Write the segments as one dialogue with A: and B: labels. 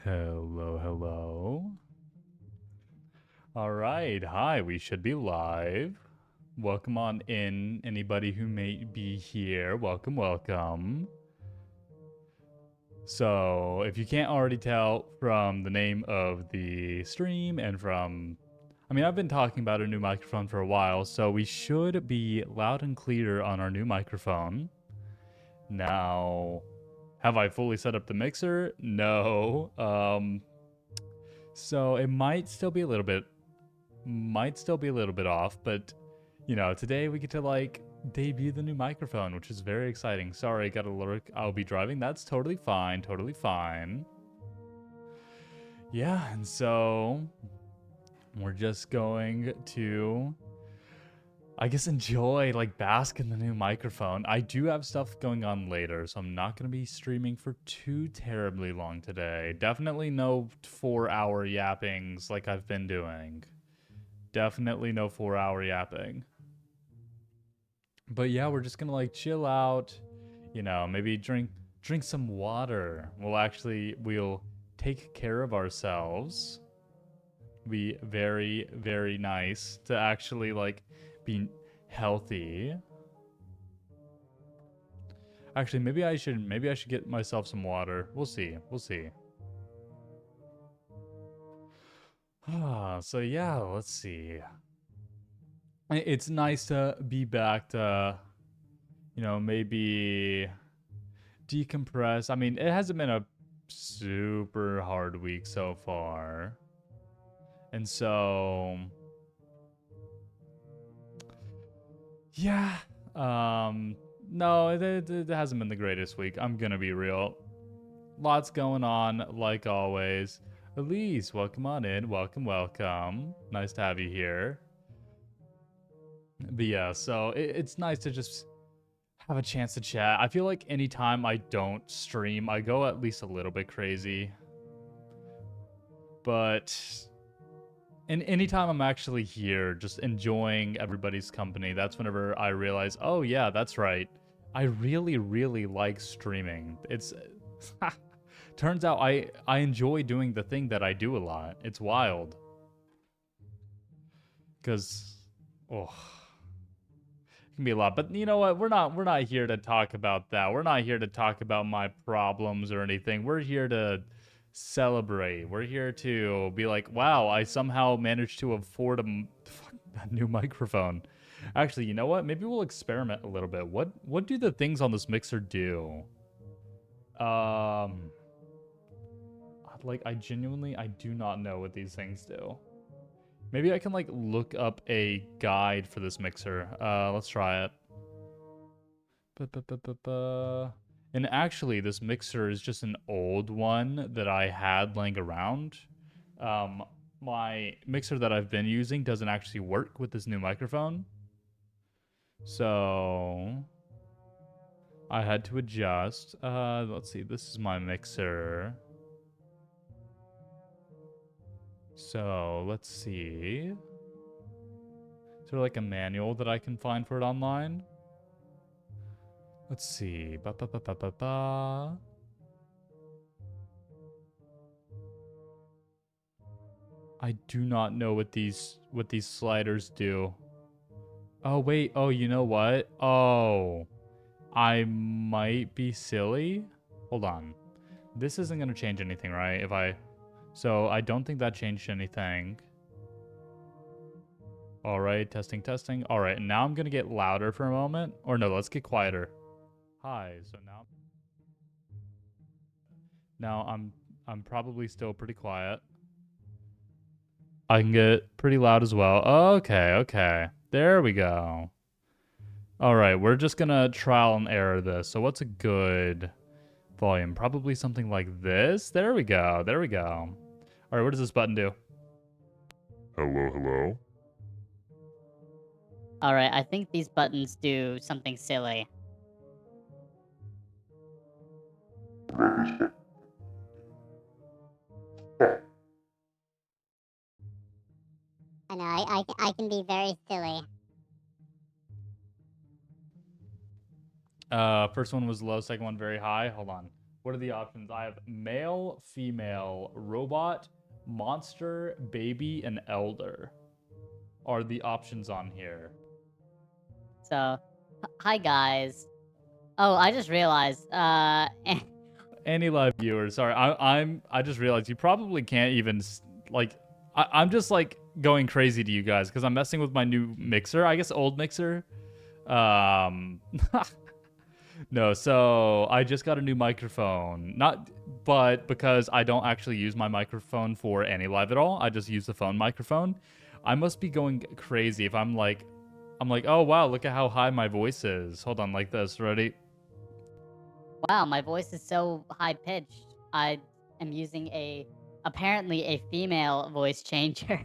A: Hello, hello. All right, hi, we should be live. Welcome on in, anybody who may be here. Welcome, welcome. So, if you can't already tell from the name of the stream and from. I've been talking about a new microphone for a while, so we should be loud and clear on our new microphone. Now, have I fully set up the mixer? No. So it might still be a little bit off, but today we get to debut the new microphone, which is very exciting. Sorry, got a lurk. I'll be driving. That's totally fine. Totally fine. Yeah, and so we're just going to, I guess, enjoy, bask in the new microphone. I do have stuff going on later, so I'm not going to be streaming for too terribly long today. Definitely no 4-hour yappings like I've been doing. Definitely no 4-hour yapping. But yeah, we're just gonna chill out, maybe drink some water. We'll take care of ourselves. Be very, very nice to actually be healthy. Actually, maybe I should get myself some water. We'll see. We'll see. So yeah, let's see. It's nice to be back to, maybe decompress. It hasn't been a super hard week so far. And so, yeah. No, it hasn't been the greatest week. I'm going to be real. Lots going on, like always. Elise, welcome on in. Welcome, welcome. Nice to have you here. But yeah, so it's nice to just have a chance to chat. I feel like anytime I don't stream, I go at least a little bit crazy. But anytime I'm actually here, just enjoying everybody's company, that's whenever I realize, oh yeah, that's right. I really, really like streaming. It's turns out I enjoy doing the thing that I do a lot. It's wild. Cause oh, it can be a lot. But you know what? We're not here to talk about that. We're not here to talk about my problems or anything. We're here to celebrate. We're here to be like, wow, I somehow managed to afford a new microphone. Actually, you know what? Maybe we'll experiment a little bit. What do the things on this mixer do? I genuinely I do not know what these things do. Maybe I can look up a guide for this mixer. Let's try it. And actually, this mixer is just an old one that I had laying around. My mixer that I've been using doesn't actually work with this new microphone. So I had to adjust. Let's see. This is my mixer. So let's see. Is there a manual that I can find for it online? Let's see. I do not know what these sliders do. Oh wait, oh you know what? Oh. I might be silly. Hold on. This isn't gonna change anything, right? So I don't think that changed anything. Alright, testing, testing. Alright, now I'm gonna get louder for a moment. Or no, let's get quieter. Hi, so now I'm probably still pretty quiet. I can get pretty loud as well. Okay, okay. There we go. Alright, we're just gonna trial and error this. So what's a good volume? Probably something like this. There we go. There we go. Alright, what does this button do?
B: Hello, hello.
C: Alright, I think these buttons do something silly.
D: I know, I can be very silly.
A: First one was low, second one very high. Hold on. What are the options? I have male, female, robot, monster, baby, and elder. Are the options on here?
C: So, hi guys. Oh, I just realized.
A: Any live viewers, sorry, I just realized you probably can't even like. I'm just like going crazy to you guys because I'm messing with my new mixer. I guess old mixer. No, so I just got a new microphone. But because I don't actually use my microphone for any live at all, I just use the phone microphone. I must be going crazy if I'm like, oh wow, look at how high my voice is. Hold on, like this, ready?
C: Wow, my voice is so high pitched. I am using apparently a female voice changer.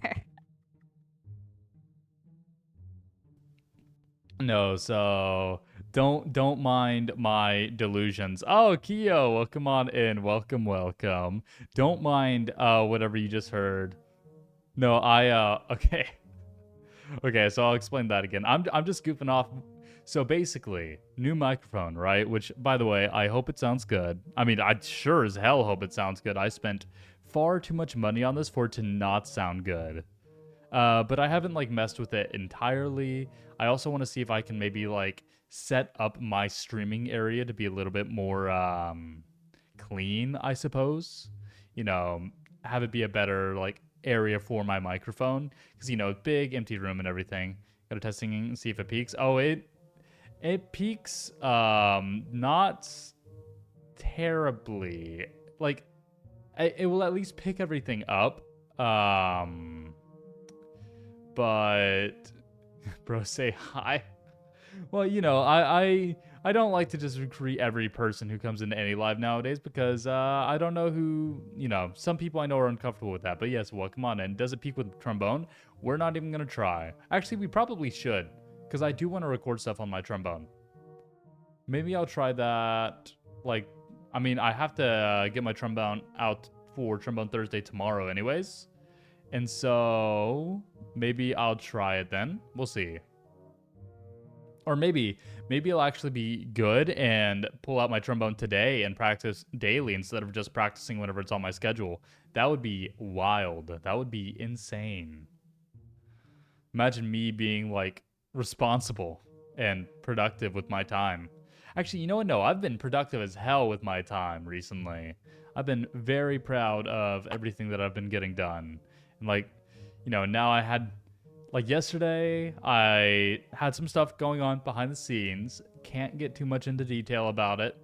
A: No, so don't mind my delusions. Oh, Kyo, welcome on in. Welcome. Don't mind whatever you just heard. No, okay. Okay, so I'll explain that again. I'm just goofing off. So basically, new microphone, right? Which, by the way, I hope it sounds good. I mean, I sure as hell hope it sounds good. I spent far too much money on this for it to not sound good. But I haven't like messed with it entirely. I also want to see if I can maybe like set up my streaming area to be a little bit more clean, I suppose. You know, have it be a better like area for my microphone because you know, big empty room and everything. Got a testing and see if it peaks. Oh, it peaks not terribly. Like it will at least pick everything up. But bro, say hi. Well, you know, I don't like to just greet every person who comes into any live nowadays because I don't know who, you know, some people I know are uncomfortable with that. But yes, welcome on in. Does it peak with trombone? We're not even gonna try. Actually, we probably should because I do want to record stuff on my trombone. Maybe I'll try that. Like, I mean, I have to get my trombone out for Trombone Thursday tomorrow, anyways. And so maybe I'll try it then. We'll see. Or maybe it'll actually be good and pull out my trombone today and practice daily instead of just practicing whenever it's on my schedule. That would be wild. That would be insane. Imagine me being like responsible and productive with my time. Actually, you know what? No, I've been productive as hell with my time recently. I've been very proud of everything that I've been getting done. And like, you know, now I had, like yesterday, I had some stuff going on behind the scenes. Can't get too much into detail about it.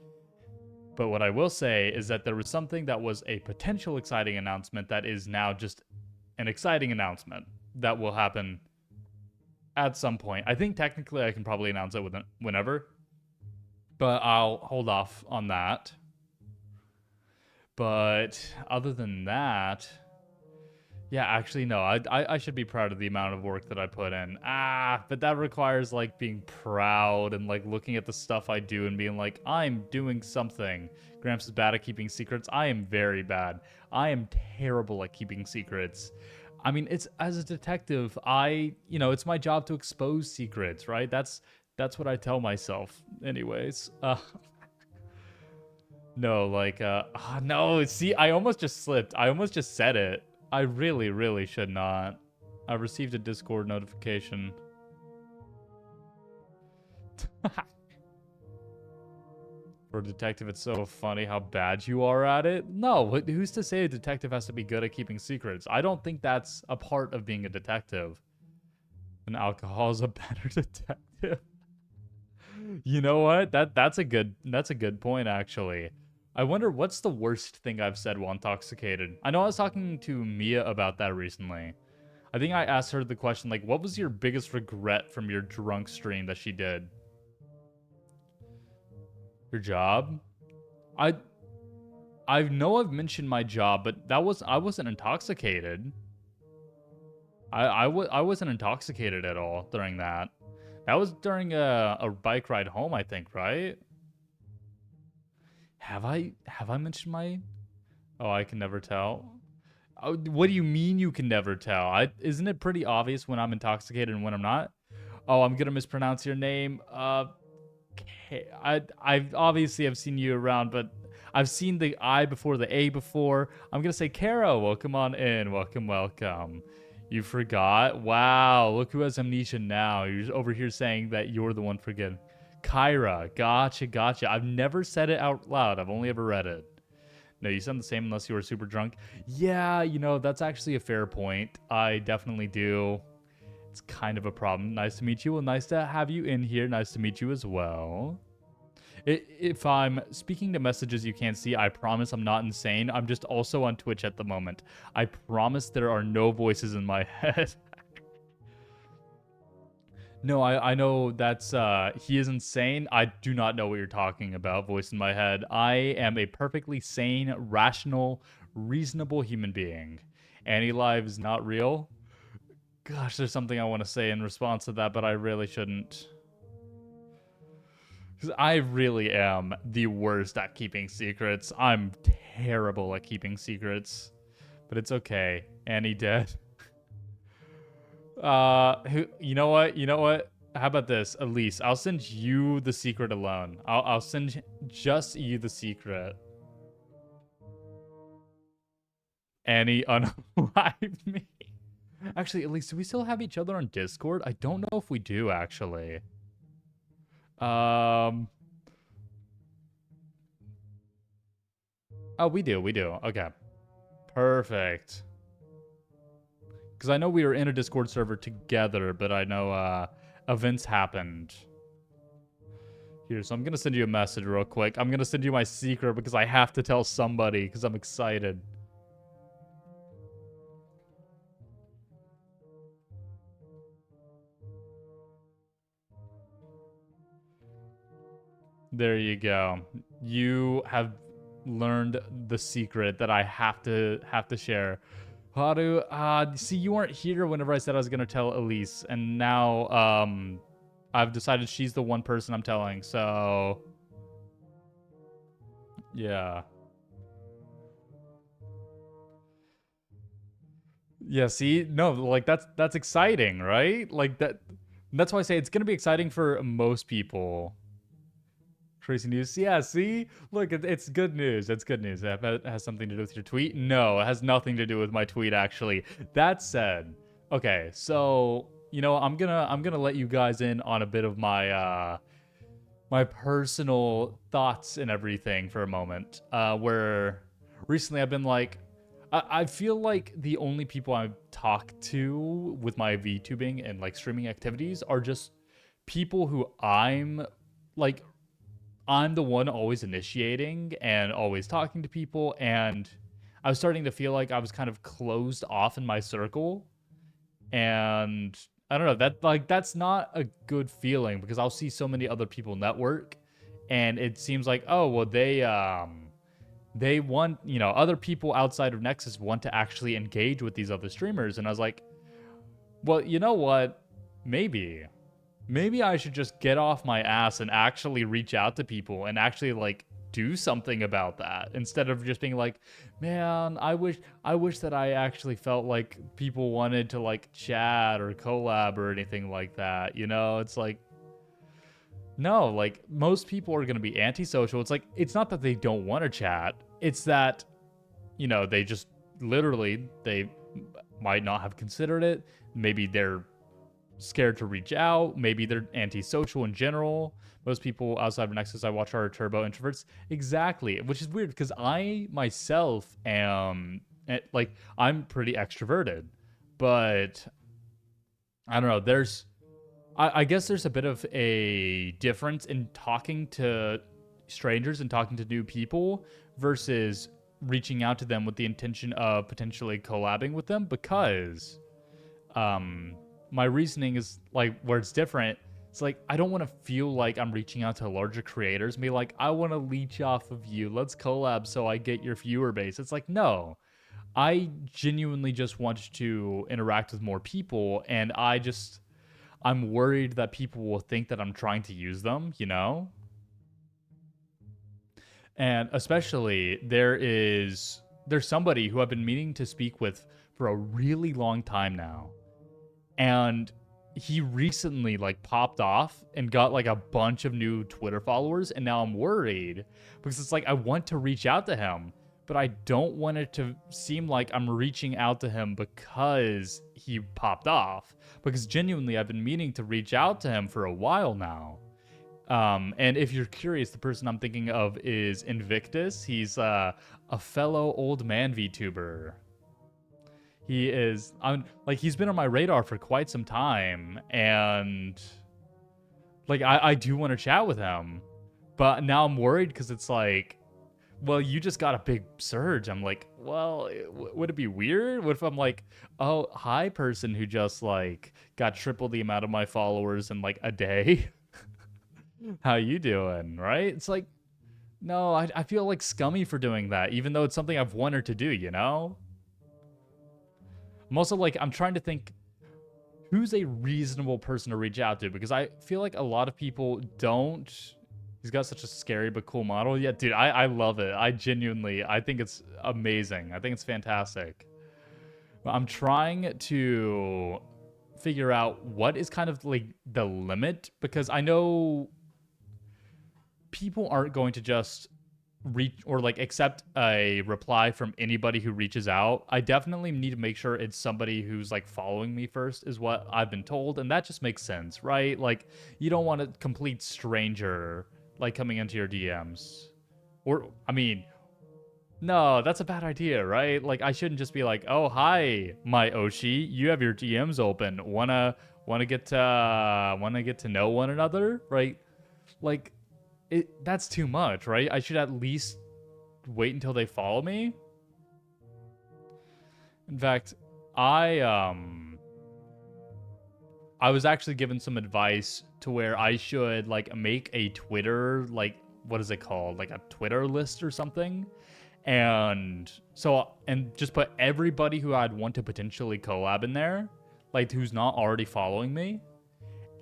A: But what I will say is that there was something that was a potential exciting announcement that is now just an exciting announcement that will happen at some point. I think technically I can probably announce it whenever, but I'll hold off on that. But other than that, yeah, actually, no, I should be proud of the amount of work that I put in. But that requires, like, being proud and, like, looking at the stuff I do and being like, I'm doing something. Gramps is bad at keeping secrets. I am very bad. I am terrible at keeping secrets. I mean, it's, as a detective, you know, it's my job to expose secrets, right? That's what I tell myself anyways. No, like, no, see, I almost just slipped. I almost just said it. I really, really should not. I received a Discord notification. For a detective, it's so funny how bad you are at it. No, who's to say a detective has to be good at keeping secrets? I don't think that's a part of being a detective. And alcohol is a better detective. You know what? That's a good point, actually. I wonder what's the worst thing I've said while intoxicated. I know I was talking to Mia about that recently. I think I asked her the question, like, what was your biggest regret from your drunk stream that she did? Your job? I know I've mentioned my job, but I wasn't intoxicated. I wasn't intoxicated at all during that. That was during a bike ride home, I think, right? Have I mentioned my... Oh, I can never tell. Oh, what do you mean you can never tell? Isn't it pretty obvious when I'm intoxicated and when I'm not? Oh, I'm gonna mispronounce your name. Okay. I obviously have seen you around, but I've seen the I before the A before. I'm gonna say Kara, welcome on in. Welcome, welcome. You forgot? Wow, look who has amnesia now. You're over here saying that you're the one forgetting. Kyra, gotcha, gotcha. I've never said it out loud. I've only ever read it. No, you sound the same unless you were super drunk. Yeah, you know, that's actually a fair point. I definitely do. It's kind of a problem. Nice to meet you. Well, nice to have you in here. Nice to meet you as well. If I'm speaking to messages you can't see, I promise I'm not insane. I'm just also on Twitch at the moment. I promise there are no voices in my head. No, I know that's, he is insane. I do not know what you're talking about, voice in my head. I am a perfectly sane, rational, reasonable human being. Anti-live is not real. Gosh, there's something I want to say in response to that, but I really shouldn't. Because I really am the worst at keeping secrets. I'm terrible at keeping secrets. But it's okay. Annie dead. You know what? You know what? How about this, Elise? I'll send you the secret alone. I'll send just you the secret. Annie unalive me. Actually, Elise, do we still have each other on Discord? I don't know if we do, actually. Oh, we do. Okay. Perfect. Because I know we were in a Discord server together, but I know events happened. Here, so I'm going to send you a message real quick. I'm going to send you my secret because I have to tell somebody because I'm excited. There you go. You have learned the secret that I have to share. Haru, see, you weren't here whenever I said I was gonna tell Elise, and now I've decided she's the one person I'm telling. So yeah. Yeah, see? No, like that's exciting, right? Like that's why I say it's gonna be exciting for most people. Tracy News. Yeah, see? Look, it's good news. It's good news. It has something to do with your tweet? No, it has nothing to do with my tweet, actually. That said, okay, so, you know, I'm gonna let you guys in on a bit of my, my personal thoughts and everything for a moment, where recently I've been like, I feel like the only people I've talked to with my VTubing and, like, streaming activities are just people who I'm the one always initiating and always talking to people, and I was starting to feel like I was kind of closed off in my circle. And I don't know, that's not a good feeling because I'll see so many other people network and it seems like, oh, well, they want, you know, other people outside of Nexus want to actually engage with these other streamers. And I was like, well, you know what? Maybe I should just get off my ass and actually reach out to people and actually, like, do something about that instead of just being like, man, I wish that I actually felt like people wanted to, like, chat or collab or anything like that. You know, it's like, no, like, most people are going to be antisocial. It's like, it's not that they don't want to chat. It's that, you know, they just literally, they might not have considered it. Maybe they're scared to reach out. Maybe they're antisocial in general. Most people outside of Nexus I watch are turbo introverts. Exactly, which is weird because I myself am, like, I'm pretty extroverted, but I don't know. I guess there's a bit of a difference in talking to strangers and talking to new people versus reaching out to them with the intention of potentially collabing with them, because my reasoning is, like, where it's different. It's like, I don't want to feel like I'm reaching out to larger creators and be like, I want to leech off of you. Let's collab so I get your viewer base. It's like, no. I genuinely just want to interact with more people, and I'm worried that people will think that I'm trying to use them, you know? And especially, there's somebody who I've been meaning to speak with for a really long time now. And he recently like popped off and got like a bunch of new Twitter followers, and now I'm worried because it's like I want to reach out to him, but I don't want it to seem like I'm reaching out to him because he popped off. Because genuinely, I've been meaning to reach out to him for a while now. And if you're curious, the person I'm thinking of is Invictus. He's a fellow old man VTuber. He is, he's been on my radar for quite some time, and like I do want to chat with him, but now I'm worried because it's like, well, you just got a big surge. I'm like, well, would it be weird? What if I'm like, oh, hi, person who just like got triple the amount of my followers in like a day? How you doing? Right? It's like, no, I feel like scummy for doing that, even though it's something I've wanted to do, you know? I'm also like, I'm trying to think who's a reasonable person to reach out to, because I feel like a lot of people don't. He's got such a scary but cool model. Yeah, dude, I love it. I think it's amazing. I think it's fantastic. But I'm trying to figure out what is kind of like the limit, because I know people aren't going to just reach or like accept a reply from anybody who reaches out. I definitely need to make sure it's somebody who's like following me first, is what I've been told, and that just makes sense, right? Like, you don't want a complete stranger like coming into your DMs. Or I mean, no, that's a bad idea, right? Like, I shouldn't just be like, "Oh, hi, my Oshi, you have your DMs open. Wanna get to know one another?" Right? Like, that's too much, right? I should at least wait until they follow me. In fact, I was actually given some advice to where I should like make a Twitter, like, what is it called? Like a Twitter list or something. And just put everybody who I'd want to potentially collab in there, like who's not already following me,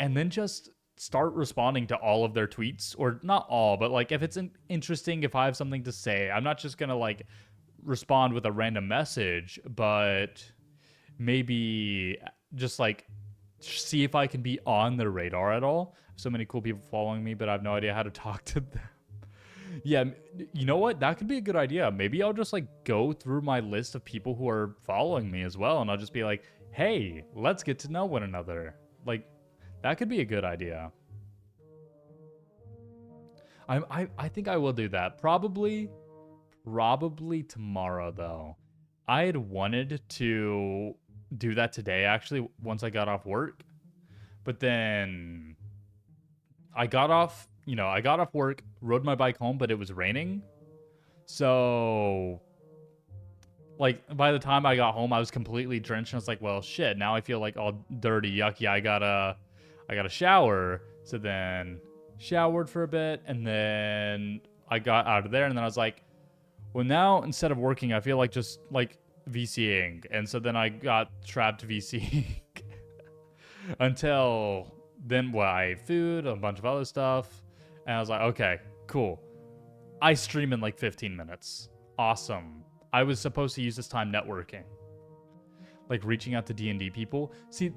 A: and then just start responding to all of their tweets, or not all, but like if it's interesting, if I have something to say, I'm not just gonna like respond with a random message, but maybe just like see if I can be on their radar at all. So many cool people following me, but I have no idea how to talk to them. Yeah, you know what? That could be a good idea. Maybe I'll just like go through my list of people who are following me as well, and I'll just be like, hey, let's get to know one another. Like, that could be a good idea. I think I will do that. Probably tomorrow, though. I had wanted to do that today, actually, once I got off work. But then I got off work, rode my bike home, but it was raining. So, like, by the time I got home, I was completely drenched, and I was like, well, shit, now I feel like all dirty, yucky. I gotta shower. So then showered for a bit, and then I got out of there, and then I was like, well, now instead of working, I feel like just like VCing. And so then I got trapped VCing until then. Well, I ate food, a bunch of other stuff, and I was like, okay, cool. I stream in like 15 minutes. Awesome. I was supposed to use this time networking, like reaching out to D&D people. See,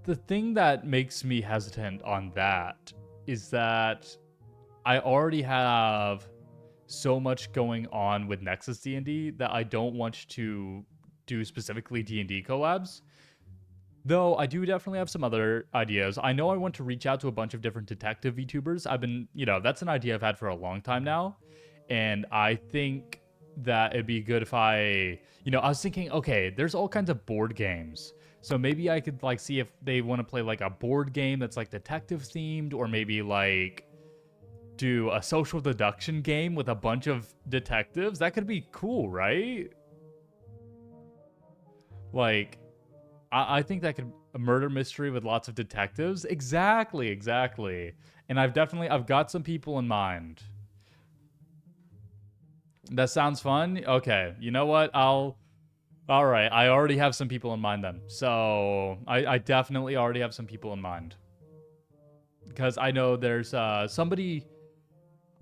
A: the thing that makes me hesitant on that is that I already have so much going on with Nexus D&D that I don't want to do specifically D&D collabs. Though I do definitely have some other ideas. I know I want to reach out to a bunch of different detective VTubers. I've been, that's an idea I've had for a long time now. And I think that it'd be good if I was thinking, okay, there's all kinds of board games. So maybe I could like see if they want to play like a board game that's like detective themed, or maybe like do a social deduction game with a bunch of detectives. That could be cool, right? Like, I think that could a murder mystery with lots of detectives. Exactly. And I've got some people in mind. That sounds fun. Okay, you know what? All right, I already have some people in mind then. So I definitely already have some people in mind, because I know there's somebody.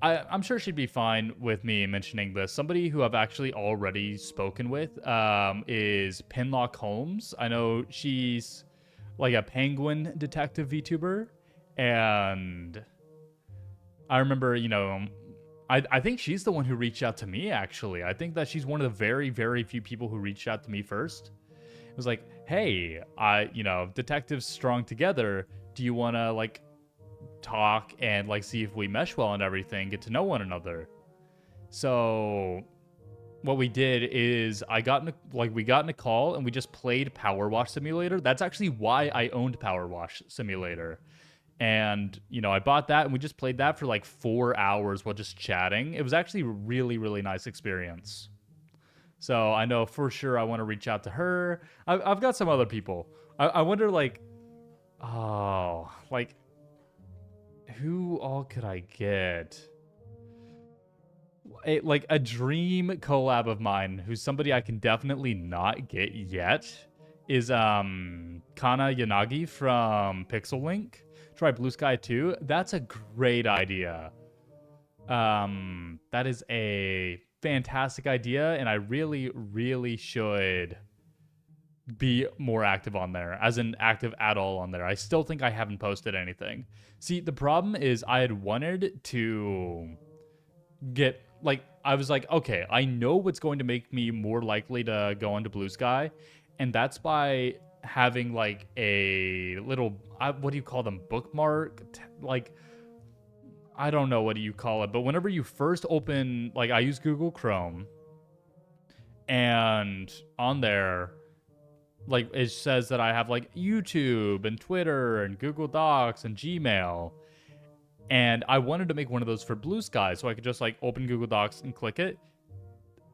A: I'm sure she'd be fine with me mentioning this. Somebody who I've actually already spoken with is Pinlock Holmes. I know she's like a penguin detective VTuber, and I remember, you know, I think she's the one who reached out to me, actually. I think that she's one of the very, very few people who reached out to me first. It was like, hey, you know, detectives strong together. Do you want to, like, talk and, like, see if we mesh well and everything, get to know one another? So what we did is we got in a call and we just played Power Wash Simulator. That's actually why I owned Power Wash Simulator. And, you know, I bought that and we just played that for like 4 hours while just chatting. It was actually a really, really nice experience. So I know for sure I want to reach out to her. I've got some other people. I wonder, like, oh, like, who all could I get? Like a dream collab of mine, who's somebody I can definitely not get yet, is Kana Yanagi from Pixel Link. Try Blue Sky 2. That's a great idea. That is a fantastic idea, and I really, really should be more active on there, as in active at all on there. I still think I haven't posted anything. See, the problem is I had wanted to get, like, I was like, okay, I know what's going to make me more likely to go onto Blue Sky, and that's by having like a little, what do you call them, bookmark, like, I don't know what do you call it, but whenever you first open, like, I use Google Chrome, and on there, like, it says that I have like YouTube and Twitter and Google Docs and Gmail. And I wanted to make one of those for Blue Sky so I could just like open Google Docs and click it.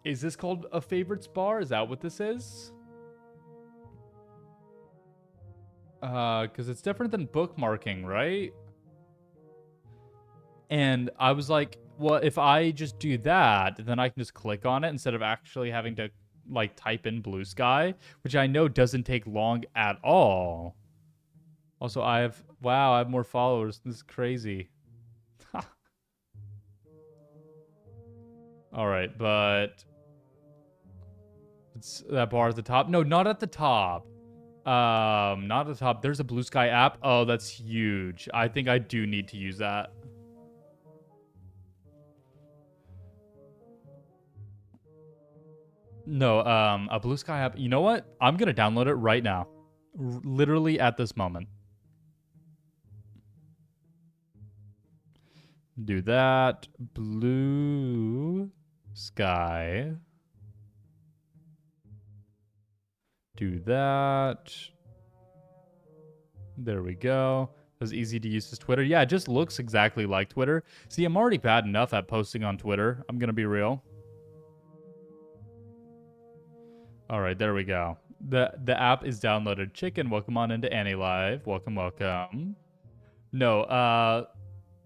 A: Is this called a favorites bar? Is that what this is? Because it's different than bookmarking, right? And I was like, well, if I just do that, then I can just click on it instead of actually having to like type in Blue Sky, which I know doesn't take long at all. Also, I have more followers. This is crazy. All right, but it's that bar at the top. No, not at the top. Not at the top. There's a Blue Sky app. Oh, that's huge. I think I do need to use that. No, a Blue Sky app. You know what? I'm gonna download it right now. Literally at this moment. Do that. Blue Sky. Do that. There we go. It was easy to use as Twitter. Yeah, it just looks exactly like Twitter. See, I'm already bad enough at posting on Twitter. I'm gonna be real. All right, there we go. The app is downloaded. Chicken, welcome on into Annie Live. Welcome, welcome. No,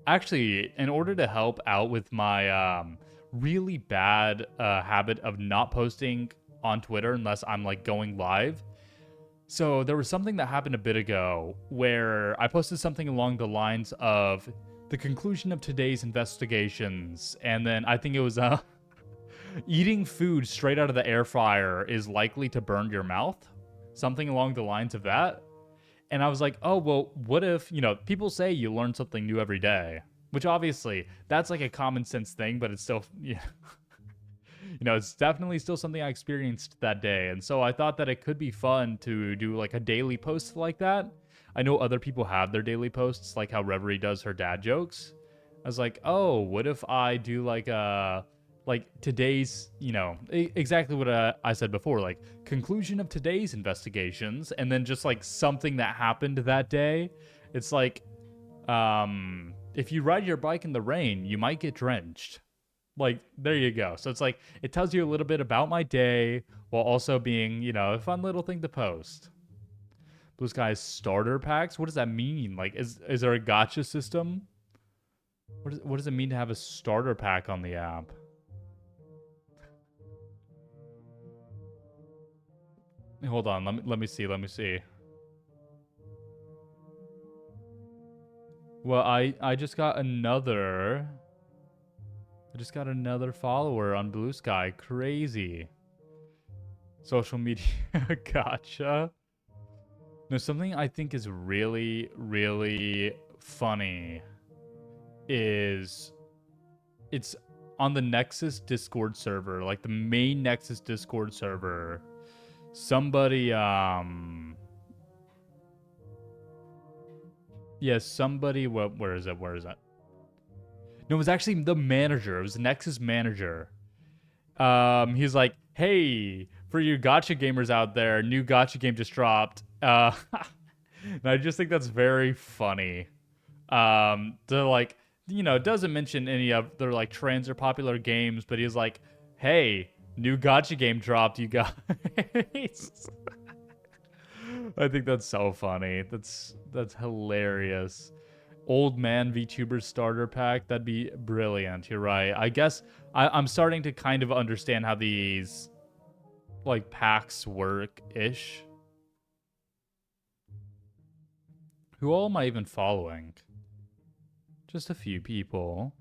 A: actually, in order to help out with my really bad habit of not posting on Twitter unless I'm like going live. So there was something that happened a bit ago where I posted something along the lines of the conclusion of today's investigations, and then I think it was eating food straight out of the air fryer is likely to burn your mouth, something along the lines of that. And I was like, oh, well, what if, you know, people say you learn something new every day, which obviously that's like a common sense thing, but it's still, yeah. You know, it's definitely still something I experienced that day. And so I thought that it could be fun to do like a daily post like that. I know other people have their daily posts, like how Reverie does her dad jokes. I was like, oh, what if I do like today's, you know, exactly what I said before, like conclusion of today's investigations, and then just like something that happened that day. It's like, if you ride your bike in the rain, you might get drenched. Like, there you go. So it's like, it tells you a little bit about my day while also being, you know, a fun little thing to post. Blue Sky's starter packs? What does that mean? Like, is there a gacha system? What does it mean to have a starter pack on the app? Hold on, let me see. Well, I just got another follower on Blue Sky. Crazy. Social media gotcha. No, something I think is really, really funny is it's on the Nexus Discord server, like the main Nexus Discord server. Somebody, yeah, somebody, where is it? Where is that? No, it was actually the manager. It was the Nexus manager. He's like, hey, for you gotcha gamers out there, new gotcha game just dropped. And I just think that's very funny. To like, doesn't mention any of their like trends or popular games, but he's like, hey, new gotcha game dropped, you guys. I think that's so funny. That's hilarious. Old man VTuber starter pack. That'd be brilliant. You're right. I guess I'm starting to kind of understand how these like packs work-ish. Who all am I even following? Just a few people.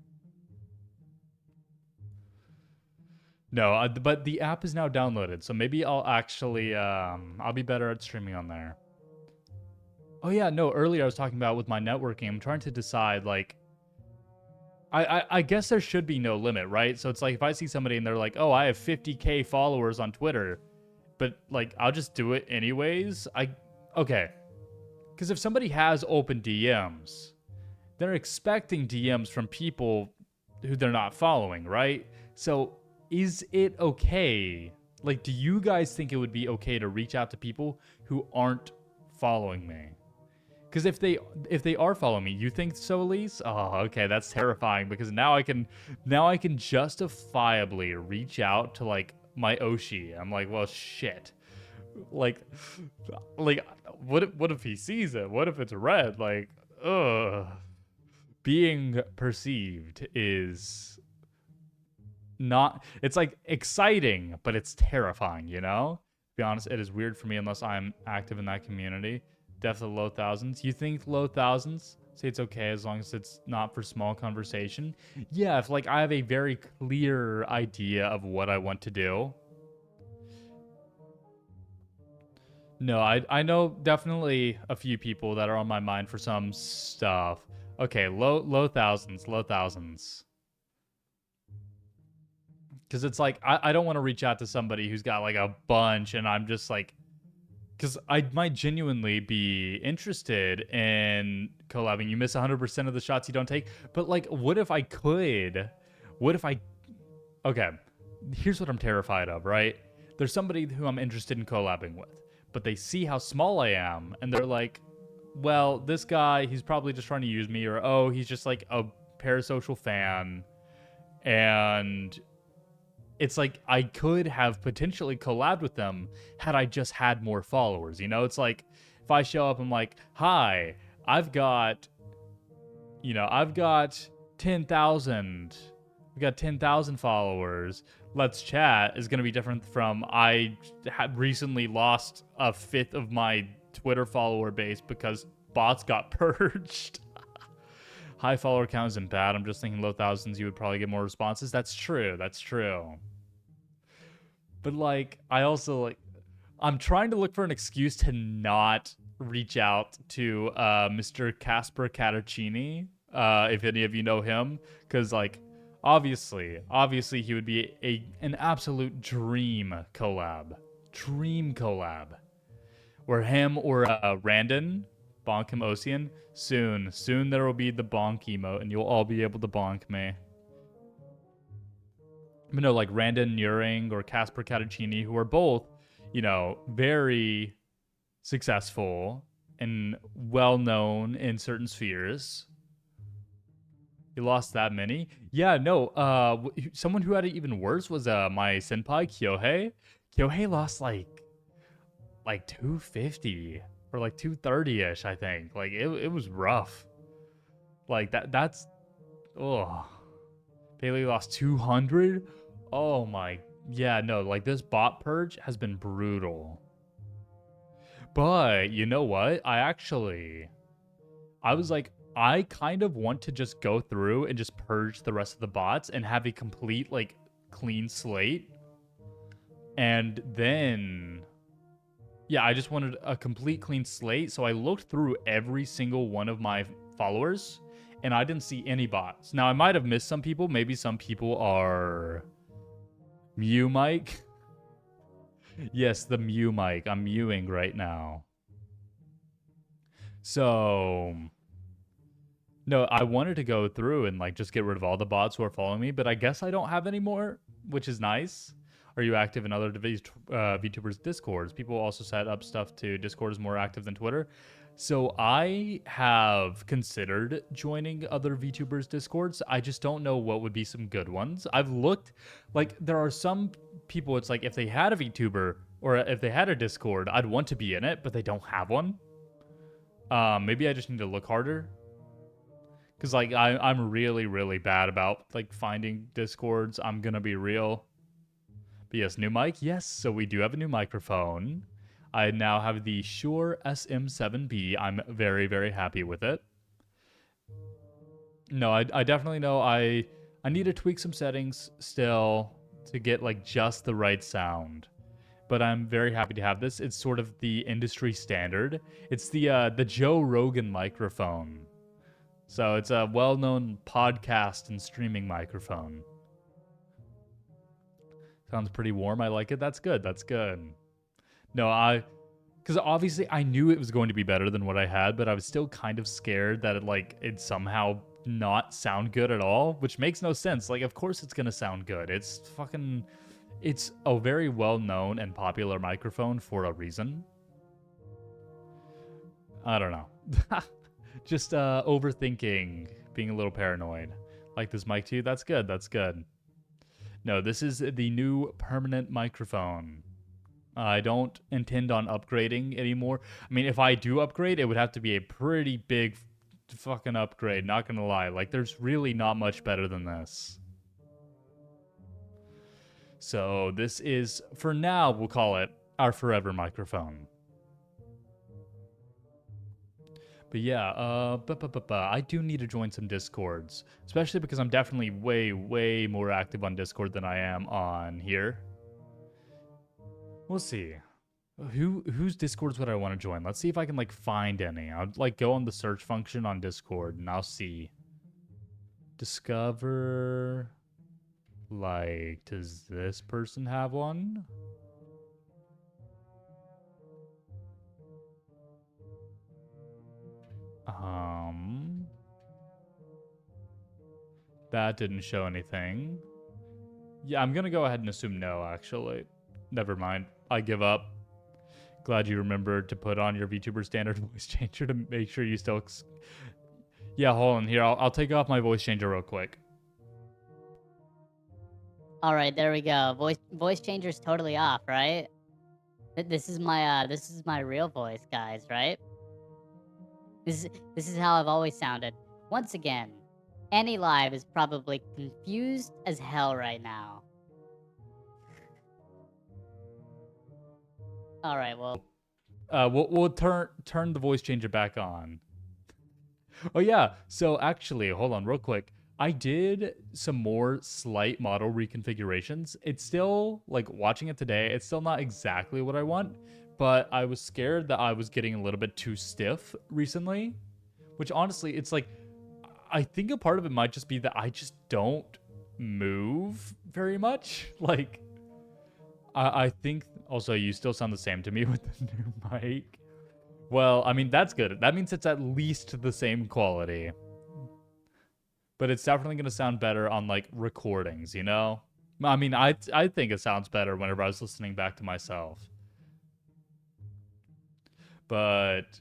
A: No, but the app is now downloaded, so maybe I'll actually, I'll be better at streaming on there. Oh yeah, no, earlier I was talking about with my networking, I'm trying to decide, like, I guess there should be no limit, right? So it's like, if I see somebody and they're like, oh, I have 50K followers on Twitter, but, like, I'll just do it anyways, okay. Because if somebody has open DMs, they're expecting DMs from people who they're not following, right? So is it okay? Like, do you guys think it would be okay to reach out to people who aren't following me? Because if they are following me, you think so, Elise? Oh, okay, that's terrifying because now I can justifiably reach out to like my Oshi. I'm like, well, shit. Like, what if he sees it? What if it's red? Like, ugh. Being perceived is not, it's like exciting, but it's terrifying, you know? To be honest, it is weird for me unless I'm active in that community. Definitely low thousands. You think low thousands? Say it's okay as long as it's not for small conversation. Yeah, if like I have a very clear idea of what I want to do. No, I know definitely a few people that are on my mind for some stuff. Okay, low thousands. Because it's like, I don't want to reach out to somebody who's got like a bunch and I'm just like, because I might genuinely be interested in collabing. You miss 100% of the shots you don't take. But like, what if I could? What if I... Okay, here's what I'm terrified of, right? There's somebody who I'm interested in collabing with, but they see how small I am and they're like, well, this guy, he's probably just trying to use me, or, oh, he's just like a parasocial fan. And it's like I could have potentially collabed with them had I just had more followers. You know, it's like if I show up, I'm like, hi, I've got 10,000. We got 10,000 followers. Let's chat is going to be different from I had recently lost a fifth of my Twitter follower base because bots got purged. High follower count isn't bad. I'm just thinking low thousands, you would probably get more responses. That's true. But like, I also like, I'm trying to look for an excuse to not reach out to Mr. Casper Catacini, if any of you know him, because like, obviously he would be an absolute dream collab, where him or Randon, Bonk him Ocean, soon there will be the bonk emote and you'll all be able to bonk me. But no, like Randon Nuring or Casper Catacini, who are both, very successful and well-known in certain spheres. You lost that many? Yeah, no, someone who had it even worse was my senpai, Kyohei. Kyohei lost like 250 or like 230-ish, I think. Like, it was rough. Like, that's... Oh. Bailey lost 200? Oh my... Yeah, no, like, this bot purge has been brutal. But, you know what? I was like, I kind of want to just go through and just purge the rest of the bots and have a complete, like, clean slate. And then... Yeah, I just wanted a complete clean slate. So I looked through every single one of my followers and I didn't see any bots. Now I might have missed some people. Maybe some people are Mew Mike. Yes, the Mew Mike. I'm mewing right now. So no, I wanted to go through and like just get rid of all the bots who are following me, but I guess I don't have any more, which is nice. Are you active in other VTubers Discords? People also set up stuff to Discord is more active than Twitter. So I have considered joining other VTubers Discords. I just don't know what would be some good ones. I've looked, like there are some people, it's like if they had a VTuber or if they had a Discord, I'd want to be in it, but they don't have one. Maybe I just need to look harder. Cause like I'm really, really bad about like finding Discords. I'm gonna be real. But yes, new mic. Yes, so we do have a new microphone. I now have the Shure SM7B. I'm very, very happy with it. No, I definitely know I need to tweak some settings still to get like just the right sound. But I'm very happy to have this. It's sort of the industry standard. It's the Joe Rogan microphone. So it's a well-known podcast and streaming microphone. Sounds pretty warm. I like it. That's good. That's good. No, because obviously I knew it was going to be better than what I had, but I was still kind of scared that it'd somehow not sound good at all, which makes no sense. Like, of course it's going to sound good. It's a very well-known and popular microphone for a reason. I don't know. Just overthinking, being a little paranoid. Like this mic too? That's good. That's good. No, this is the new permanent microphone. I don't intend on upgrading anymore. I mean, if I do upgrade, it would have to be a pretty big fucking upgrade, not gonna lie. Like, there's really not much better than this. So this is, for now, we'll call it our forever microphone. But yeah, I do need to join some Discords, especially because I'm definitely way, way more active on Discord than I am on here. We'll see. Whose Discords would I want to join? Let's see if I can like find any. I'll like go on the search function on Discord and I'll see. Discover. Like, does this person have one? That didn't show anything. Yeah, I'm gonna go ahead and assume no, actually. Never mind. I give up. Glad you remembered to put on your VTuber standard voice changer to make sure you still... Yeah, hold on here. I'll take off my voice changer real quick.
C: All right, there we go. Voice changer's totally off, right? This is my real voice, guys, right? This is how I've always sounded. Once again, Annie Live is probably confused as hell right now. All right, well,
A: We'll turn the voice changer back on. Oh yeah, so actually, hold on real quick. I did some more slight model reconfigurations. It's still, like, watching it today, it's still not exactly what I want, but I was scared that I was getting a little bit too stiff recently, which honestly, it's like, I think a part of it might just be that I just don't move very much. Like, I think also you still sound the same to me with the new mic. Well, I mean, that's good. That means it's at least the same quality. But it's definitely going to sound better on, like, recordings, you know? I mean, I think it sounds better whenever I was listening back to myself. But...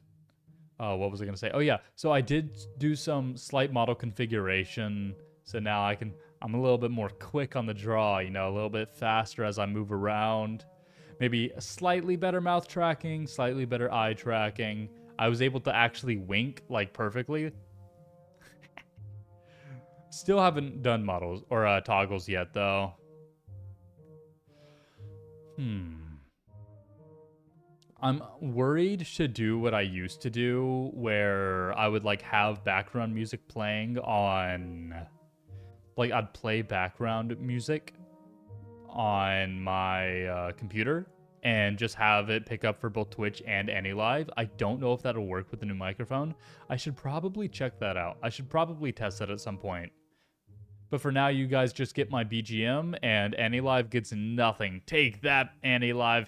A: what was I going to say? Oh, yeah. So I did do some slight model configuration. So now I'm a little bit more quick on the draw, you know, a little bit faster as I move around. Maybe slightly better mouth tracking, slightly better eye tracking. I was able to actually wink, like, perfectly. Still haven't done models or toggles yet, though. I'm worried to do what I used to do, where I would, like, have background music playing on... Like, I'd play background music on my computer, and just have it pick up for both Twitch and AnyLive. I don't know if that'll work with the new microphone. I should probably check that out. I should probably test that at some point. But for now, you guys just get my BGM, and AnyLive gets nothing. Take that, AnyLive.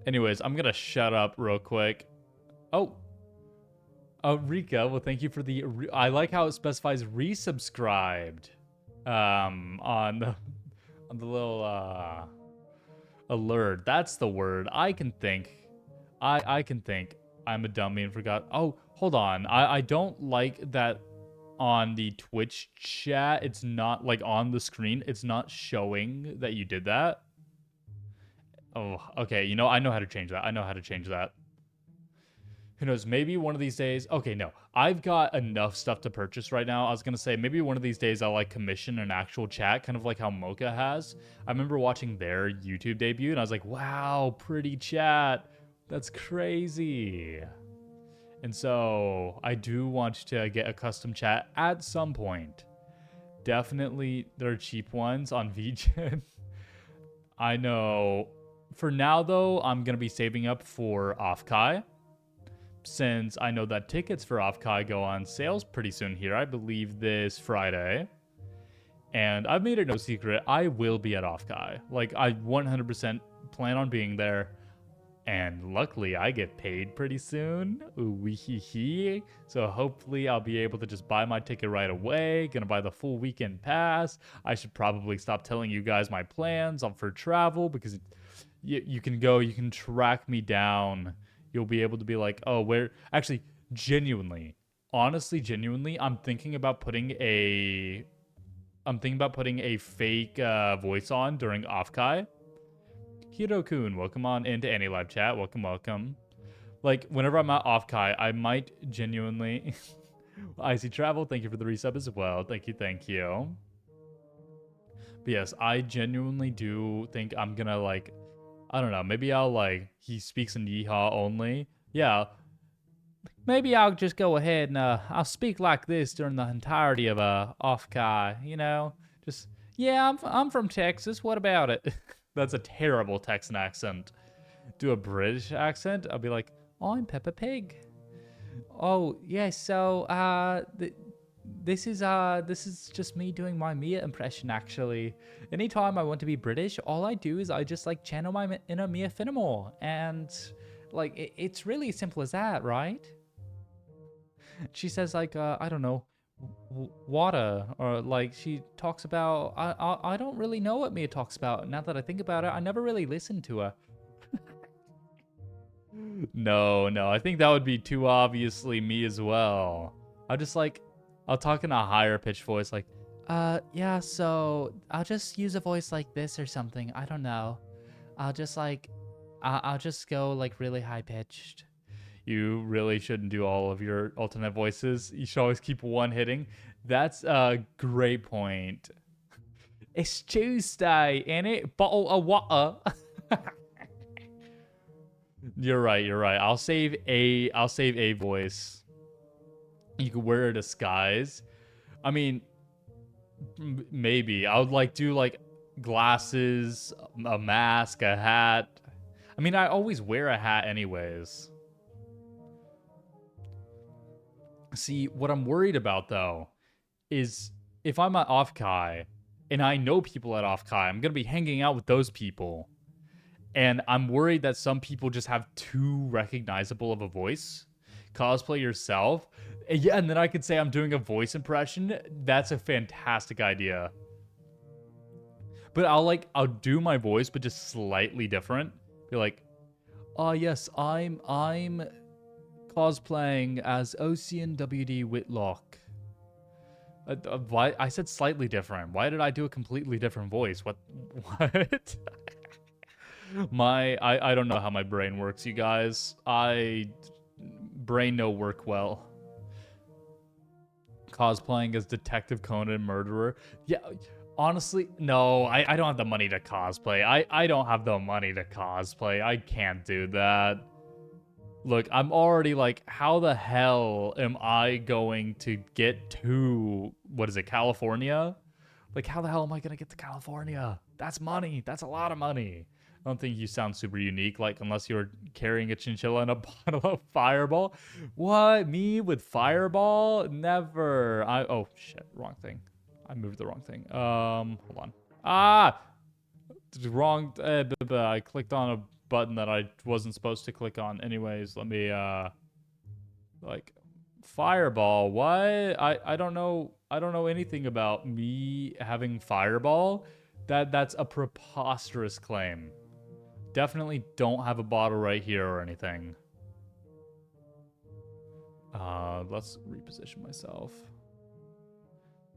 A: Anyways, I'm gonna shut up real quick. Oh, Rika, well, thank you for the. I like how it specifies resubscribed, on the little alert. That's the word. I can think. I can think. I'm a dummy and forgot. Oh, hold on. I don't like that on the Twitch chat. It's not like on the screen. It's not showing that you did that. Oh, okay. You know, I know how to change that. I know how to change that. Who knows? Maybe one of these days. Okay, no. I've got enough stuff to purchase right now. I was going to say maybe one of these days I'll like commission an actual chat, kind of like how Mocha has. I remember watching their YouTube debut and I was like, wow, pretty chat. That's crazy. And so I do want to get a custom chat at some point. Definitely there are cheap ones on VGen. I know. For now, though, I'm going to be saving up for Offkai, since I know that tickets for Offkai go on sales pretty soon here. I believe this Friday. And I've made it no secret, I will be at Offkai. Like, I 100% plan on being there. And luckily, I get paid pretty soon. Ooh, wee hee hee. So hopefully, I'll be able to just buy my ticket right away. Gonna buy the full weekend pass. I should probably stop telling you guys my plans for travel, because you can go, you can track me down. You'll be able to be like, oh, where? Actually, genuinely, honestly, genuinely, I'm thinking about putting a fake voice on during Offkai. Hiro-kun, welcome on into AnyLive chat. Welcome, welcome. Like, whenever I'm at Offkai, I might genuinely... Icy Travel, thank you for the resub as well. Thank you, thank you. But yes, I genuinely do think I'm gonna, like... I don't know, maybe I'll, like... He speaks in Yeehaw only. Yeah. Maybe I'll just go ahead and, I'll speak like this during the entirety of, Offkai, you know? Just, yeah, I'm from Texas, what about it? That's a terrible Texan accent. Do a British accent? I'll be like, I'm Peppa Pig. Oh, yeah, so, this is just me doing my Mia impression, actually. Anytime I want to be British, all I do is I just, like, channel my inner Mia Finnemore. And, like, it's really as simple as that, right? She says, like, I don't know, water, or like she talks about I don't really know what Mia talks about. Now that I think about it, I never really listened to her. No, I think that would be too obviously me as well. I'll talk in a higher pitched voice, like, yeah, so I'll just use a voice like this or something. I don't know. I'll just like I'll just go like really high pitched. You really shouldn't do all of your alternate voices. You should always keep one hitting. That's a great point. It's Tuesday, innit? Bottle of water. You're right. I'll save a voice. You could wear a disguise. I mean, maybe. I would like do like glasses, a mask, a hat. I mean, I always wear a hat anyways. See, what I'm worried about, though, is if I'm at Offkai, and I know people at Offkai, I'm going to be hanging out with those people. And I'm worried that some people just have too recognizable of a voice. Cosplay yourself. And yeah, and then I could say I'm doing a voice impression. That's a fantastic idea. But I'll do my voice, but just slightly different. Be like, oh, yes, I'm cosplaying as Ocean WD Whitlock. Why? I said slightly different. Why did I do a completely different voice? What? I don't know how my brain works, you guys. Brain no work well. Cosplaying as Detective Conan Murderer. Yeah, honestly, no, I don't have the money to cosplay. I don't have the money to cosplay. I can't do that. Look, I'm already like, how the hell am I going to get to, what is it, California? Like, how the hell am I going to get to California? That's money. That's a lot of money. I don't think you sound super unique, like, unless you're carrying a chinchilla and a bottle of Fireball. What? Me with Fireball? Never. Oh, shit. Wrong thing. I moved the wrong thing. Hold on. Ah! Wrong. I clicked on a button that I wasn't supposed to click on. Anyways, let me, like, Fireball. What? I don't know. I don't know anything about me having Fireball. That's a preposterous claim. Definitely don't have a bottle right here or anything. Let's reposition myself.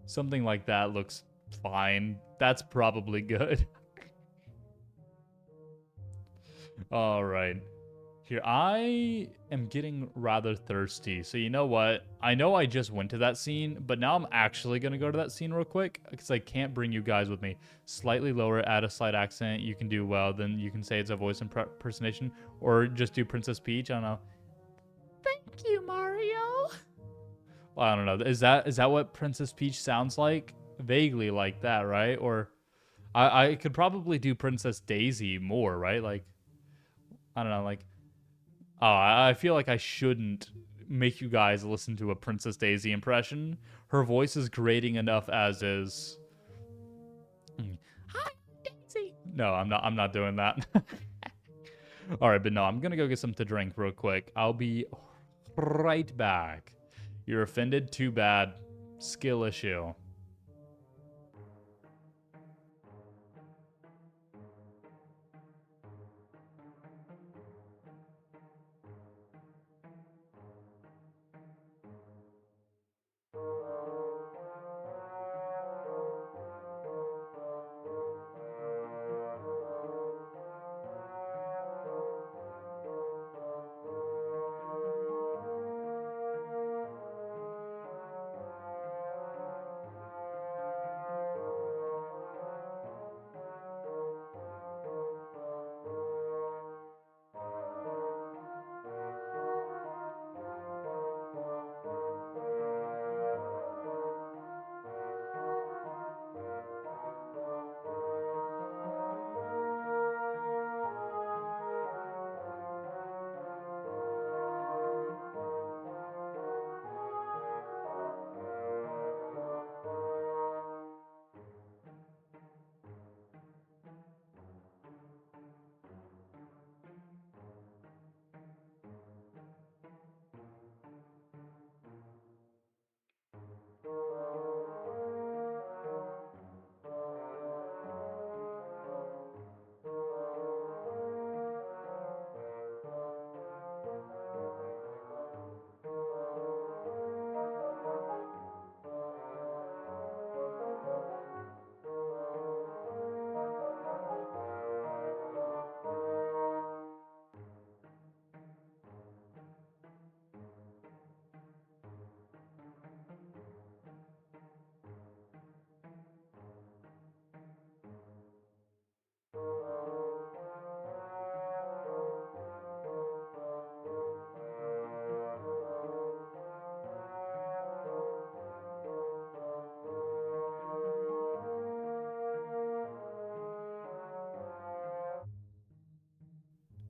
A: Something like that looks fine. That's probably good. All right. Here, I am getting rather thirsty. So you know what? I know I just went to that scene, but now I'm actually going to go to that scene real quick because I can't bring you guys with me. Slightly lower, add a slight accent. You can do well. Then you can say it's a voice impersonation or just do Princess Peach. I don't know. Thank you, Mario. Well, I don't know. Is that what Princess Peach sounds like? Vaguely like that, right? Or I could probably do Princess Daisy more, right? Like, I don't know, like, oh, I feel like I shouldn't make you guys listen to a Princess Daisy impression. Her voice is grating enough as is. Hi, Daisy. No, I'm not doing that. All right, but no, I'm gonna go get something to drink real quick. I'll be right back. You're offended? Too bad. Skill issue.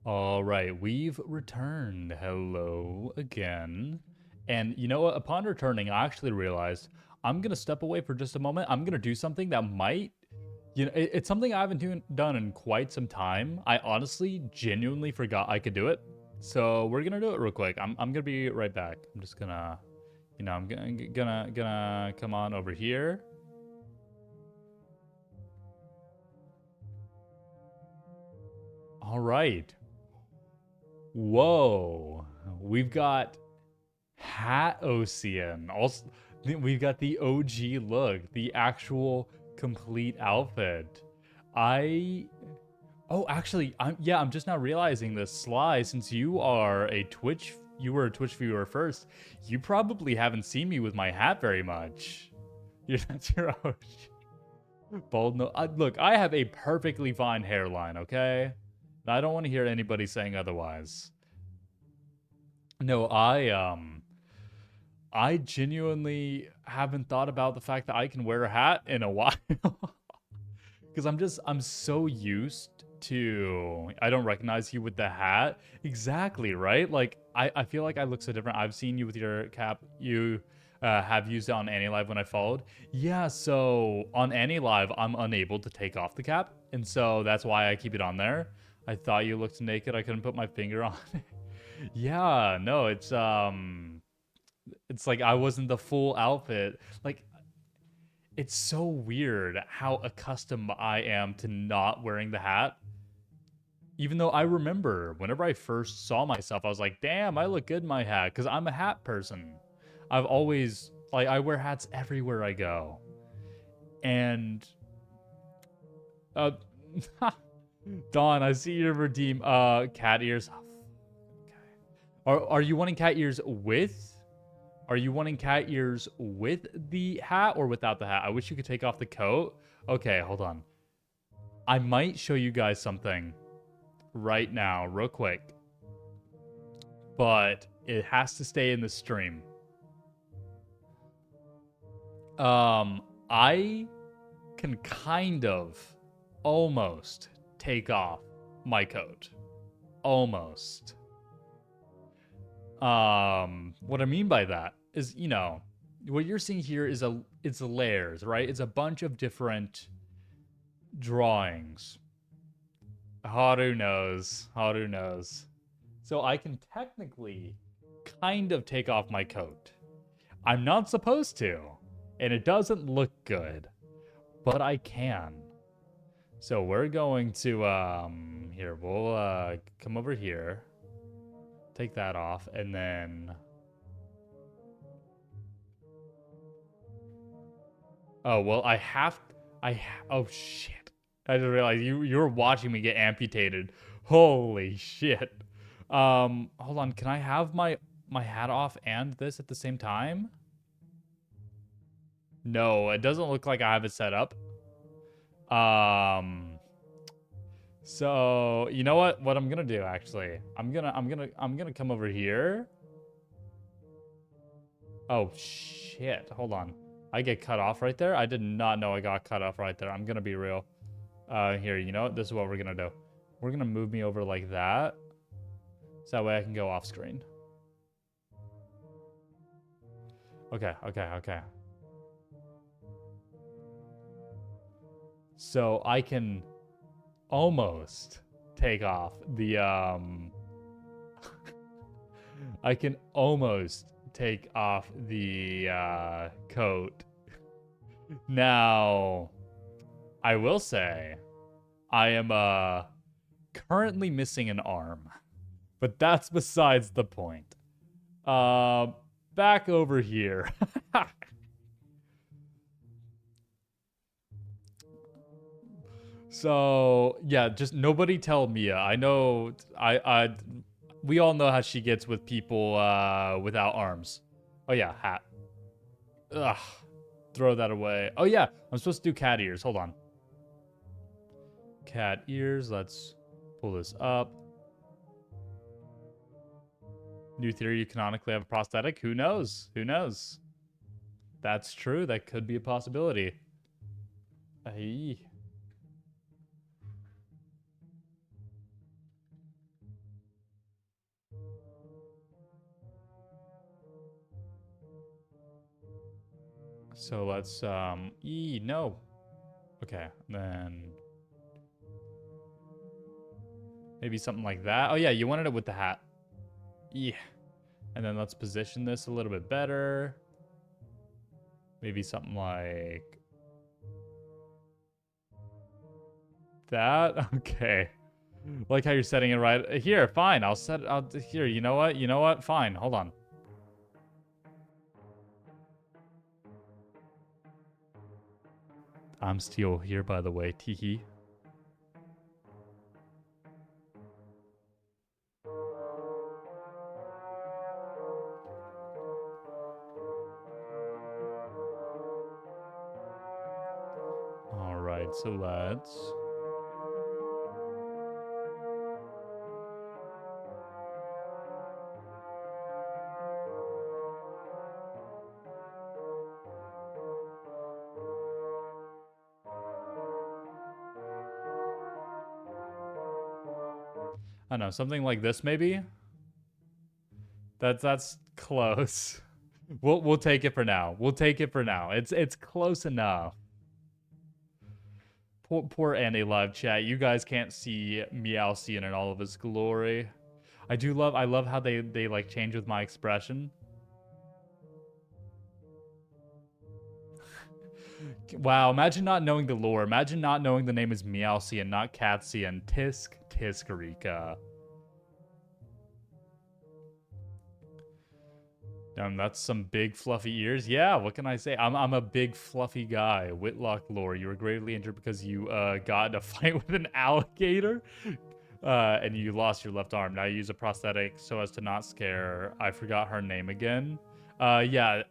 A: All right, we've returned. Hello again. And you know what? Upon returning, I actually realized I'm going to step away for just a moment. I'm going to do something that might, it's something I haven't done in quite some time. I honestly, genuinely forgot I could do it. So we're going to do it real quick. I'm going to be right back. I'm just going to, I'm gonna come on over here. All right. Whoa, we've got Hat Ocean. Also, we've got the OG look, the actual complete outfit. Oh, actually, I'm just now realizing this. Sly, since you were a Twitch viewer first, you probably haven't seen me with my hat very much. That's your OG. Bald no. Look, I have a perfectly fine hairline, okay? I don't want to hear anybody saying otherwise. No, I genuinely haven't thought about the fact that I can wear a hat in a while. Because I'm so used to, I don't recognize you with the hat. Exactly, right? Like, I feel like I look so different. I've seen you with your cap. You have used it on Annie Live when I followed. Yeah, so on Annie Live, I'm unable to take off the cap. And so that's why I keep it on there. I thought you looked naked. I couldn't put my finger on it. Yeah, no, it's like I wasn't the full outfit. Like, it's so weird how accustomed I am to not wearing the hat. Even though I remember whenever I first saw myself, I was like, damn, I look good in my hat because I'm a hat person. I've always, like, I wear hats everywhere I go. And, uh, Dawn, I see you redeem, cat ears. Oh, okay. Are you wanting cat ears with? Are you wanting cat ears with the hat or without the hat? I wish you could take off the coat. Okay, hold on. I might show you guys something right now, real quick. But it has to stay in the stream. I can kind of almost take off my coat. Almost. What I mean by that is, you know, what you're seeing here is it's layers, right? It's a bunch of different drawings. Haru knows. Haru knows. So I can technically kind of take off my coat. I'm not supposed to, and it doesn't look good, but I can. So we're going to, here, we'll, come over here. Take that off, and then... Oh, well, oh, shit. I just realized you were watching me get amputated. Holy shit. Hold on, can I have my hat off and this at the same time? No, it doesn't look like I have it set up. So, you know what I'm gonna do, actually? I'm gonna come over here. Oh, shit. Hold on. I get cut off right there? I did not know I got cut off right there. I'm gonna be real. Here, you know what? This is what we're gonna do. We're gonna move me over like that. So that way I can go off screen. Okay. So I can almost take off the, I can almost take off the, coat. Now, I will say, I am, currently missing an arm. But that's besides the point. Back over here. So, yeah, just nobody tell Mia. I know, we all know how she gets with people, without arms. Oh yeah, hat. Ugh. Throw that away. Oh yeah, I'm supposed to do cat ears. Hold on. Cat ears, let's pull this up. New theory, you canonically have a prosthetic. Who knows? Who knows? That's true. That could be a possibility. Aye. So let's, no. Okay, then... maybe something like that. Oh yeah, you wanted it with the hat. Yeah. And then let's position this a little bit better. Maybe something like... that? Okay. Like how you're setting it right here. Fine, I'll set it out here. You know what? You know what? Fine. Hold on. I'm still here, by the way. Teehee. All right, so let's... I don't know, something like this maybe? That's close. We'll take it for now. We'll take it for now. It's close enough. Poor Andy live chat. You guys can't see Meowsien in all of his glory. I love how they like change with my expression. Wow, imagine not knowing the lore. Imagine not knowing the name is Meowsien, not Catsien. Tiskarika. That's some big fluffy ears. Yeah, what can I say? I'm a big fluffy guy. Whitlock lore. You were gravely injured because you got in a fight with an alligator, and you lost your left arm. Now you use a prosthetic so as to not scare. I forgot her name again. Yeah.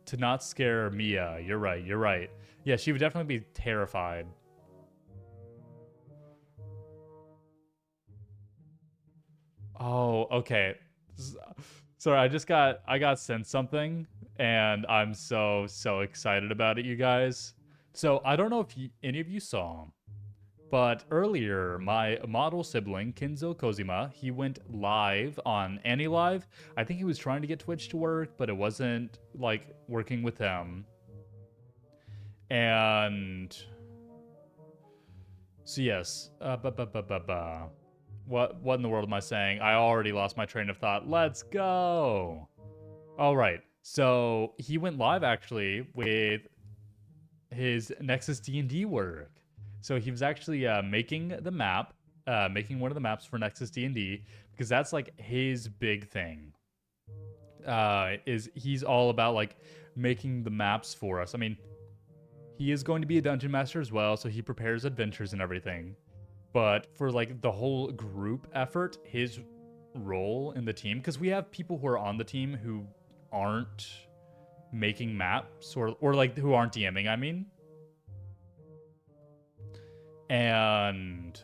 A: To not scare Mia. You're right. You're right. Yeah, she would definitely be terrified. Oh, okay. Sorry, I got sent something, and I'm so excited about it, you guys. So I don't know if any of you saw, but earlier my model sibling Kinzo Kozima, he went live on AniLive. I think he was trying to get Twitch to work, but it wasn't like working with him. And so yes, What in the world am I saying? I already lost my train of thought. Let's go. All right. So he went live actually with his Nexus D&D work. So he was actually making the map, making one of the maps for Nexus D&D, because that's like his big thing. Is he's all about like making the maps for us. I mean, he is going to be a dungeon master as well, so he prepares adventures and everything. But for like the whole group effort, his role in the team, because we have people who are on the team who aren't making maps or like who aren't DMing, I mean. And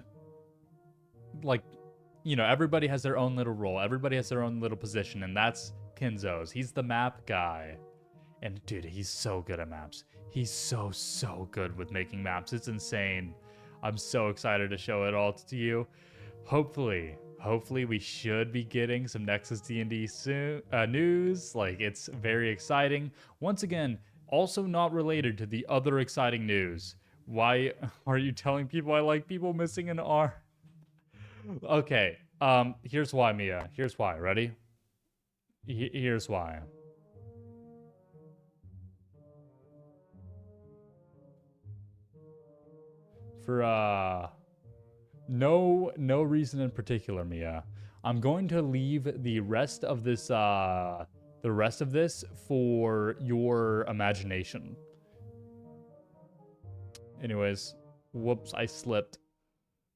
A: like, you know, everybody has their own little role. Everybody has their own little position, and that's Kinzo's. He's the map guy. And dude, he's so good at maps. He's so good with making maps. It's insane. I'm so excited to show it all to you. Hopefully we should be getting some Nexus D&D soon, news. Like, it's very exciting. Once again, also not related to the other exciting news. Why are you telling people I like people missing an arm? Okay, here's why, Mia. Here's why. Ready? Here's why. For no reason in particular, Mia. I'm going to leave the rest of this for your imagination. Anyways, whoops, I slipped.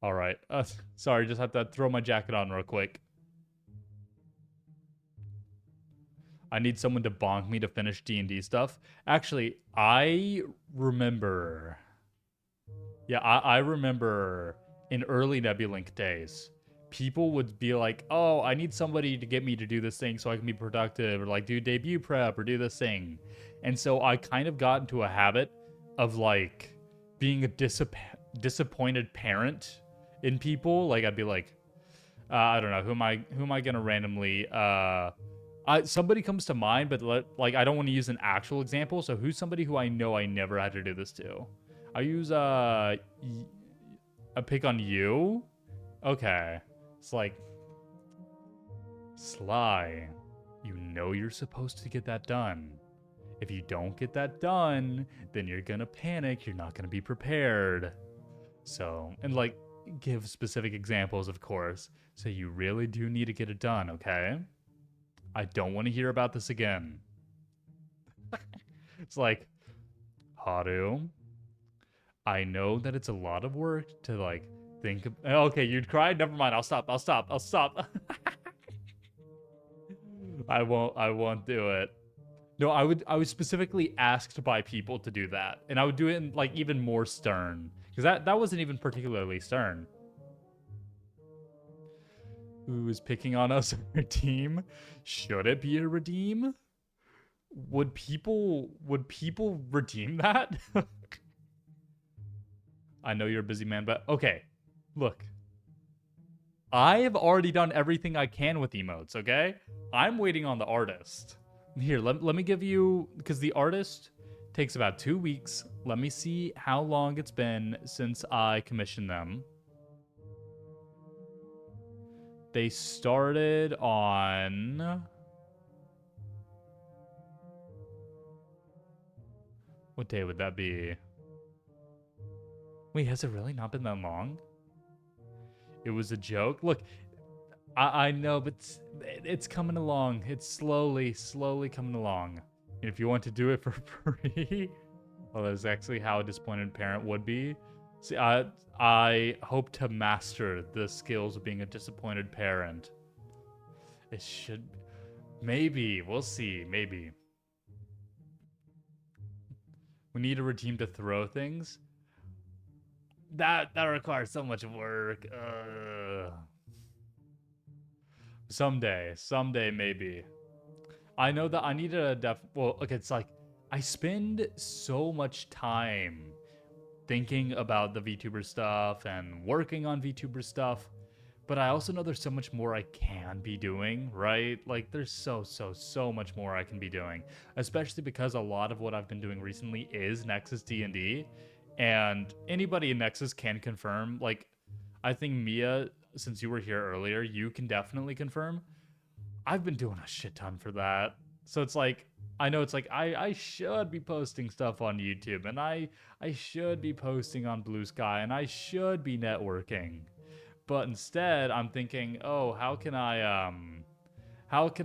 A: All right. Sorry, just have to throw my jacket on real quick. I need someone to bonk me to finish D&D stuff. Actually, I remember. Yeah, I remember in early Nebulink days, people would be like, oh, I need somebody to get me to do this thing so I can be productive, or like do debut prep or do this thing. And so I kind of got into a habit of like being a disappointed parent in people. Like I'd be like, I don't know, who am I gonna randomly somebody comes to mind, but like I don't want to use an actual example. So who's somebody who I know I never had to do this to? I use a pick on you. Okay, it's like Sly. You know you're supposed to get that done. If you don't get that done, then you're gonna panic. You're not gonna be prepared. So, and like give specific examples, of course. So you really do need to get it done. Okay. I don't want to hear about this again. It's like, Haru, I know that it's a lot of work to like think of. Okay, you'd cried. Never mind. I'll stop. I won't do it. No, I was specifically asked by people to do that, and I would do it in like even more stern, because that wasn't even particularly stern. Who is picking on us on our team? Should it be a redeem? Would people redeem that? I know you're a busy man, but okay. Look. I have already done everything I can with emotes, okay? I'm waiting on the artist. Here, let me give you, because the artist takes about 2 weeks. Let me see how long it's been since I commissioned them. They started on... What day would that be? Wait, has it really not been that long? It was a joke. Look, I know, but it's coming along. It's slowly coming along. And if you want to do it for free, well, that's actually how a disappointed parent would be. See, I hope to master the skills of being a disappointed parent. It should, maybe, we'll see, maybe. We need a routine to throw things. That requires so much work. Someday maybe. I know that I need to well, okay, it's like I spend so much time thinking about the VTuber stuff and working on VTuber stuff, but I also know there's so much more I can be doing, right? Like there's so much more I can be doing, especially because a lot of what I've been doing recently is Nexus D&D, and anybody in Nexus can confirm. Like, I think Mia, since you were here earlier, you can definitely confirm. I've been doing a shit ton for that. So it's like, I know it's like, I should be posting stuff on YouTube, and I should be posting on Blue Sky, and I should be networking. But instead, I'm thinking, oh, how can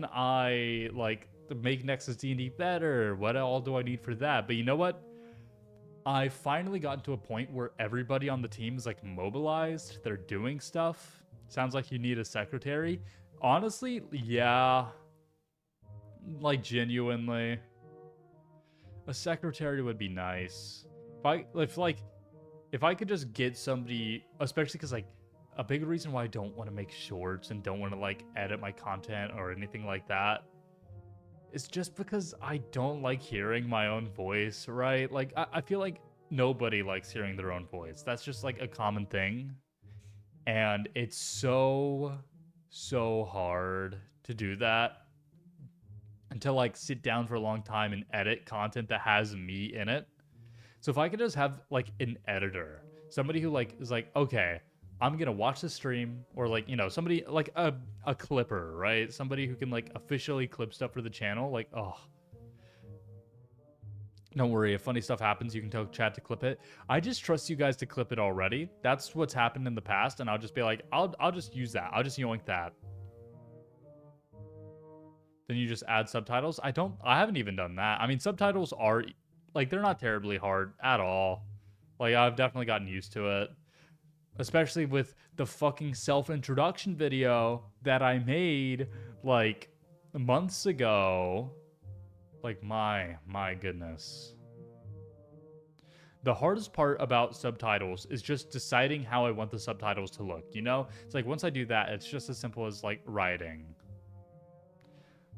A: I like make Nexus D&D better? What all do I need for that? But you know what? I finally gotten to a point where everybody on the team is like mobilized. They're doing stuff. Sounds like you need a secretary. Honestly, yeah. Like genuinely. A secretary would be nice. If I could just get somebody, especially because like a big reason why I don't want to make shorts and don't want to like edit my content or anything like that, it's just because I don't like hearing my own voice, right? Like, I feel like nobody likes hearing their own voice. That's just like a common thing. And it's so hard to do that and to like sit down for a long time and edit content that has me in it. So if I could just have like an editor, somebody who like is like, okay, I'm gonna watch the stream, or like, you know, somebody like a clipper, right? Somebody who can like officially clip stuff for the channel. Like, oh, don't worry, if funny stuff happens, you can tell chat to clip it. I just trust you guys to clip it already. That's what's happened in the past, and I'll just be like, I'll just use that. I'll just yoink that. Then you just add subtitles. I haven't even done that. I mean, subtitles are like, they're not terribly hard at all. Like, I've definitely gotten used to it. Especially with the fucking self-introduction video that I made like months ago. Like, my goodness. The hardest part about subtitles is just deciding how I want the subtitles to look, you know? It's like, once I do that, it's just as simple as like writing.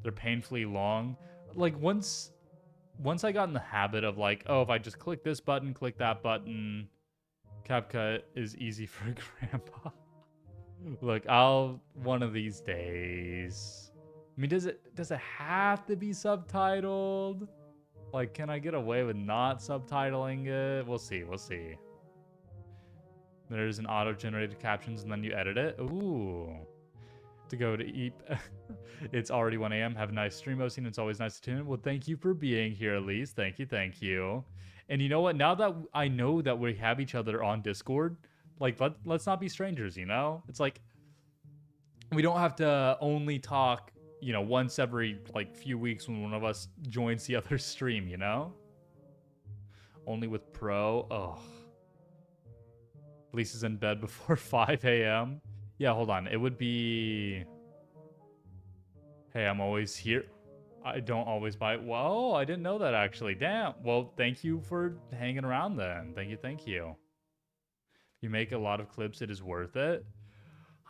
A: They're painfully long. Like, once I got in the habit of like, oh, if I just click this button, click that button, CapCut is easy for grandpa. Look, one of these days. I mean, does it have to be subtitled? Like, can I get away with not subtitling it? We'll see. There's an auto-generated captions and then you edit it. Ooh. To go to eat. It's already 1 a.m. Have a nice stream, Osteen. It's always nice to tune in. Well, thank you for being here, Elise. Thank you. And you know what? Now that I know that we have each other on Discord, like, let's not be strangers, you know? It's like, we don't have to only talk, you know, once every, like, few weeks when one of us joins the other stream, you know? Only with Pro. Oh. Lisa's in bed before 5 a.m. Yeah, hold on. It would be... Hey, I'm always here. I don't always buy. Whoa, I didn't know that actually. Damn. Well, thank you for hanging around then. Thank you. You make a lot of clips, it is worth it.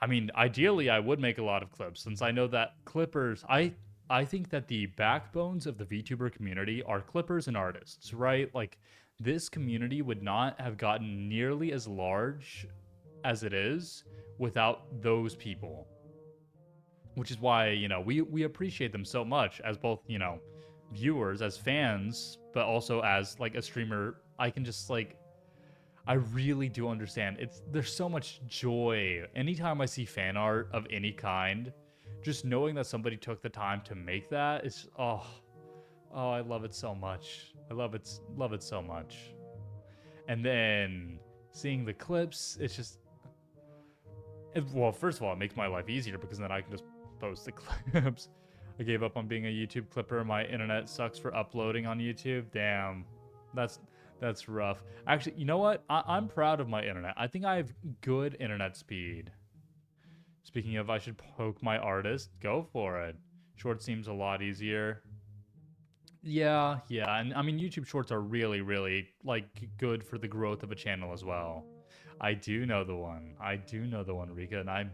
A: I mean, ideally, I would make a lot of clips since I know that clippers. I think that the backbones of the VTuber community are clippers and artists, right? Like, this community would not have gotten nearly as large as it is without those people. Which is why, we appreciate them so much as both, viewers, as fans, but also as like a streamer. I can just like I really do understand. There's so much joy anytime I see fan art of any kind. Just knowing that somebody took the time to make that is I love it so much. I love it so much. And then seeing the clips, it's just well, first of all, it makes my life easier because then I can just post the clips. I gave up on being a YouTube clipper. My internet sucks for uploading on YouTube. Damn. That's rough. Actually, you know what? I'm proud of my internet. I think I have good internet speed. Speaking of, I should poke my artist. Go for it. Short seems a lot easier. Yeah. And I mean, YouTube Shorts are really, really, like, good for the growth of a channel as well. I do know the one, Rika, and I'm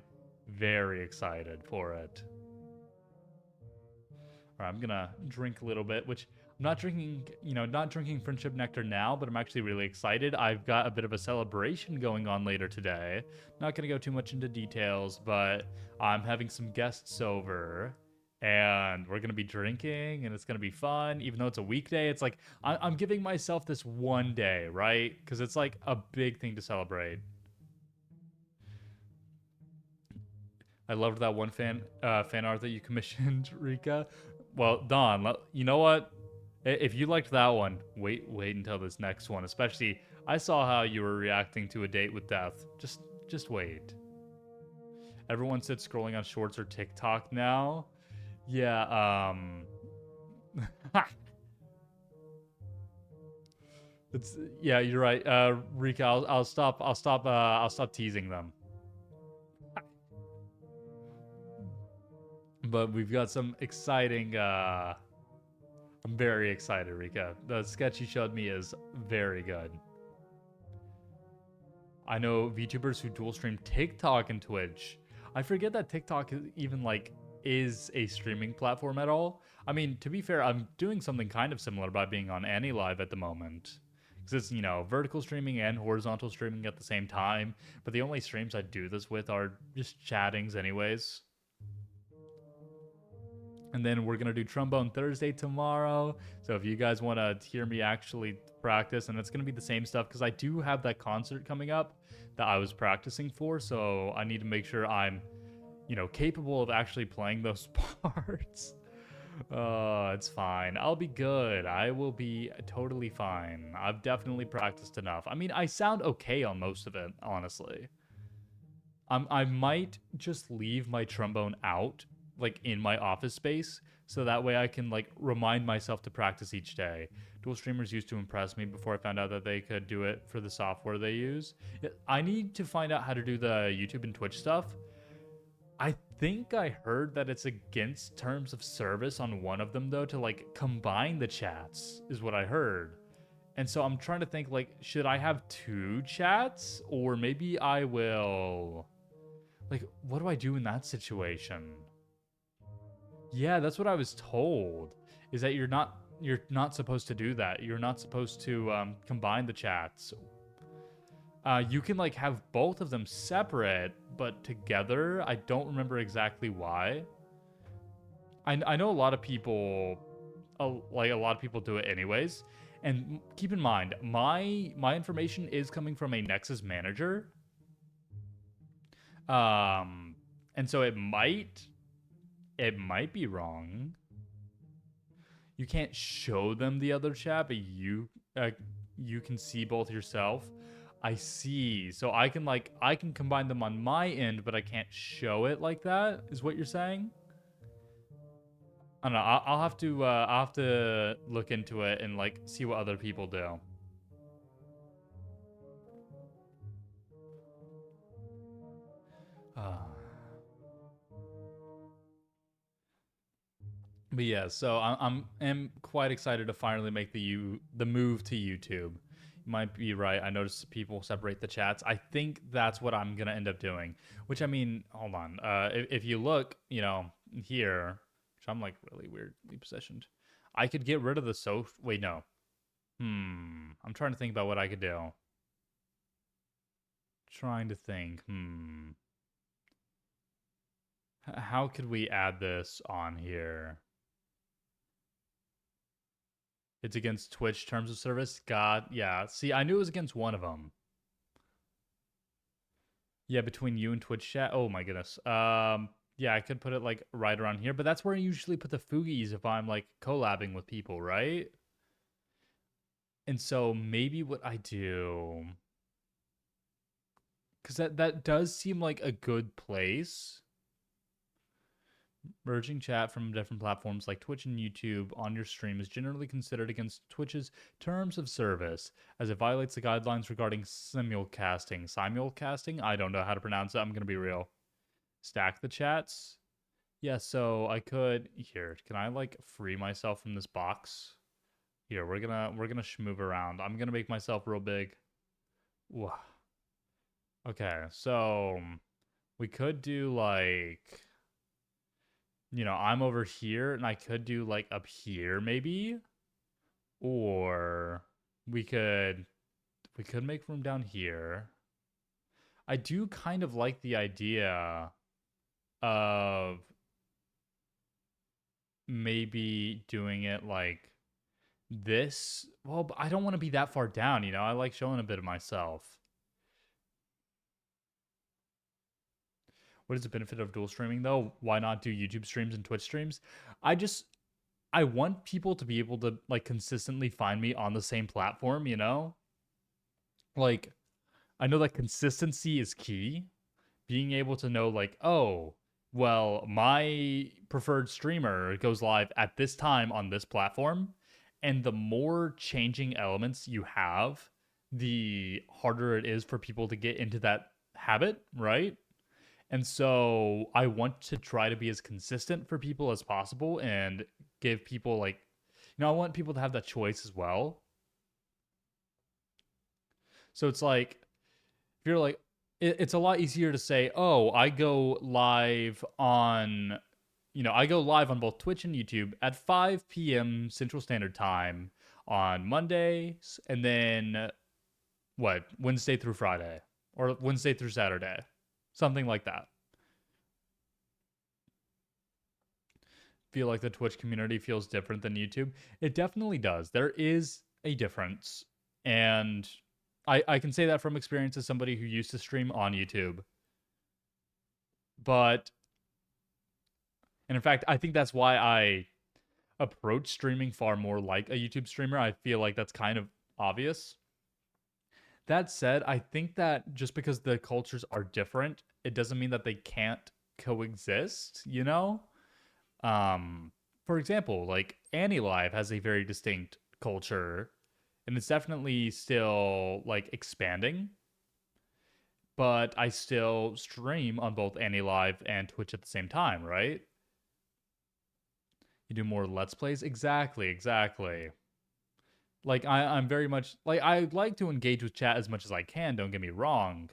A: very excited for it. All right, I'm gonna drink a little bit, which I'm not drinking Friendship Nectar now, but I'm actually really excited. I've got a bit of a celebration going on later today. Not gonna go too much into details, but I'm having some guests over, and we're gonna be drinking, and it's gonna be fun. Even though it's a weekday, it's like I'm giving myself this one day, right? Because it's like a big thing to celebrate. I loved that one fan art that you commissioned, Rika. Well, Don, you know what? If you liked that one, wait until this next one. Especially, I saw how you were reacting to A Date with Death. Just wait. Everyone sits scrolling on Shorts or TikTok now. Yeah. Yeah, you're right. Rika, I'll stop teasing them. But we've got some exciting. I'm very excited, Rika. The sketch you showed me is very good. I know VTubers who dual stream TikTok and Twitch. I forget that TikTok even is a streaming platform at all. I mean, to be fair, I'm doing something kind of similar by being on AnyLive at the moment. Because it's, vertical streaming and horizontal streaming at the same time. But the only streams I do this with are just chattings anyways. And then we're going to do Trombone Thursday tomorrow. So if you guys want to hear me actually practice, and it's going to be the same stuff because I do have that concert coming up that I was practicing for. So I need to make sure I'm, capable of actually playing those parts. It's fine. I'll be good. I will be totally fine. I've definitely practiced enough. I mean, I sound okay on most of it, honestly. I might just leave my trombone out in my office space, so that way I can remind myself to practice each day. Dual streamers used to impress me before I found out that they could do it for the software they use. I need to find out how to do the YouTube and Twitch stuff. I think I heard that it's against terms of service on one of them though to combine the chats is what I heard. And so I'm trying to think should I have 2 chats, or maybe I will what do I do in that situation? Yeah, that's what I was told, is that you're not supposed to do that. You're not supposed to combine the chats. You can have both of them separate, but together. I don't remember exactly why. I know a lot of people, a lot of people do it anyways. And keep in mind, my information is coming from a Nexus manager. And so it might be wrong. You can't show them the other chat, but you can see both yourself. I see. So I can combine them on my end, but I can't show it like that, is what you're saying? I don't know. I'll have to look into it and see what other people do. But yeah, so I'm quite excited to finally make the move to YouTube. You might be right. I noticed people separate the chats. I think that's what I'm gonna end up doing. Which, I mean, hold on. If you look, here, which I'm really weirdly positioned, I could get rid of the Wait, no. I'm trying to think about what I could do. Trying to think. How could we add this on here? It's against Twitch terms of service. God, yeah. See, I knew it was against one of them. Yeah, between you and Twitch chat. Oh my goodness. Yeah, I could put it like right around here, but that's where I usually put the Foogies if I'm like collabing with people, right? And so maybe what I do, because that does seem like a good place. Merging chat from different platforms like Twitch and YouTube on your stream is generally considered against Twitch's terms of service, as it violates the guidelines regarding simulcasting. Simulcasting? I don't know how to pronounce it. I'm going to be real. Stack the chats? Yeah, so I could... Here, can I, like, free myself from this box? Here, we're gonna shmove around. I'm gonna make myself real big. Whoa. Okay, so... We could do, like... You know, I'm over here, and I could do, like, up here, maybe? Or we could make room down here. I do kind of like the idea of maybe doing it like this. Well, but I don't want to be that far down, you know? I like showing a bit of myself. What is the benefit of dual streaming though? Why not do YouTube streams and Twitch streams? I want people to be able to like consistently find me on the same platform, you know? Like I know that consistency is key. Being able to know like, oh, well, my preferred streamer goes live at this time on this platform, and the more changing elements you have, the harder it is for people to get into that habit, right? And so I want to try to be as consistent for people as possible and give people like, I want people to have that choice as well. So it's like, if you're like, it's a lot easier to say, oh, I go live on, I go live on both Twitch and YouTube at 5 p.m. Central Standard Time on Mondays, and then Wednesday through Friday or Wednesday through Saturday. Something like that. Feel like the Twitch community feels different than YouTube. It definitely does. There is a difference. And I can say that from experience as somebody who used to stream on YouTube. And in fact, I think that's why I approach streaming far more like a YouTube streamer. I feel like that's kind of obvious. That said, I think that just because the cultures are different, it doesn't mean that they can't coexist, you know? For example, like Annie Live has a very distinct culture, and it's definitely still like expanding. But I still stream on both Annie Live and Twitch at the same time, right? You do more Let's Plays? Exactly. Like I'm very much like I like to engage with chat as much as I can, don't get me wrong.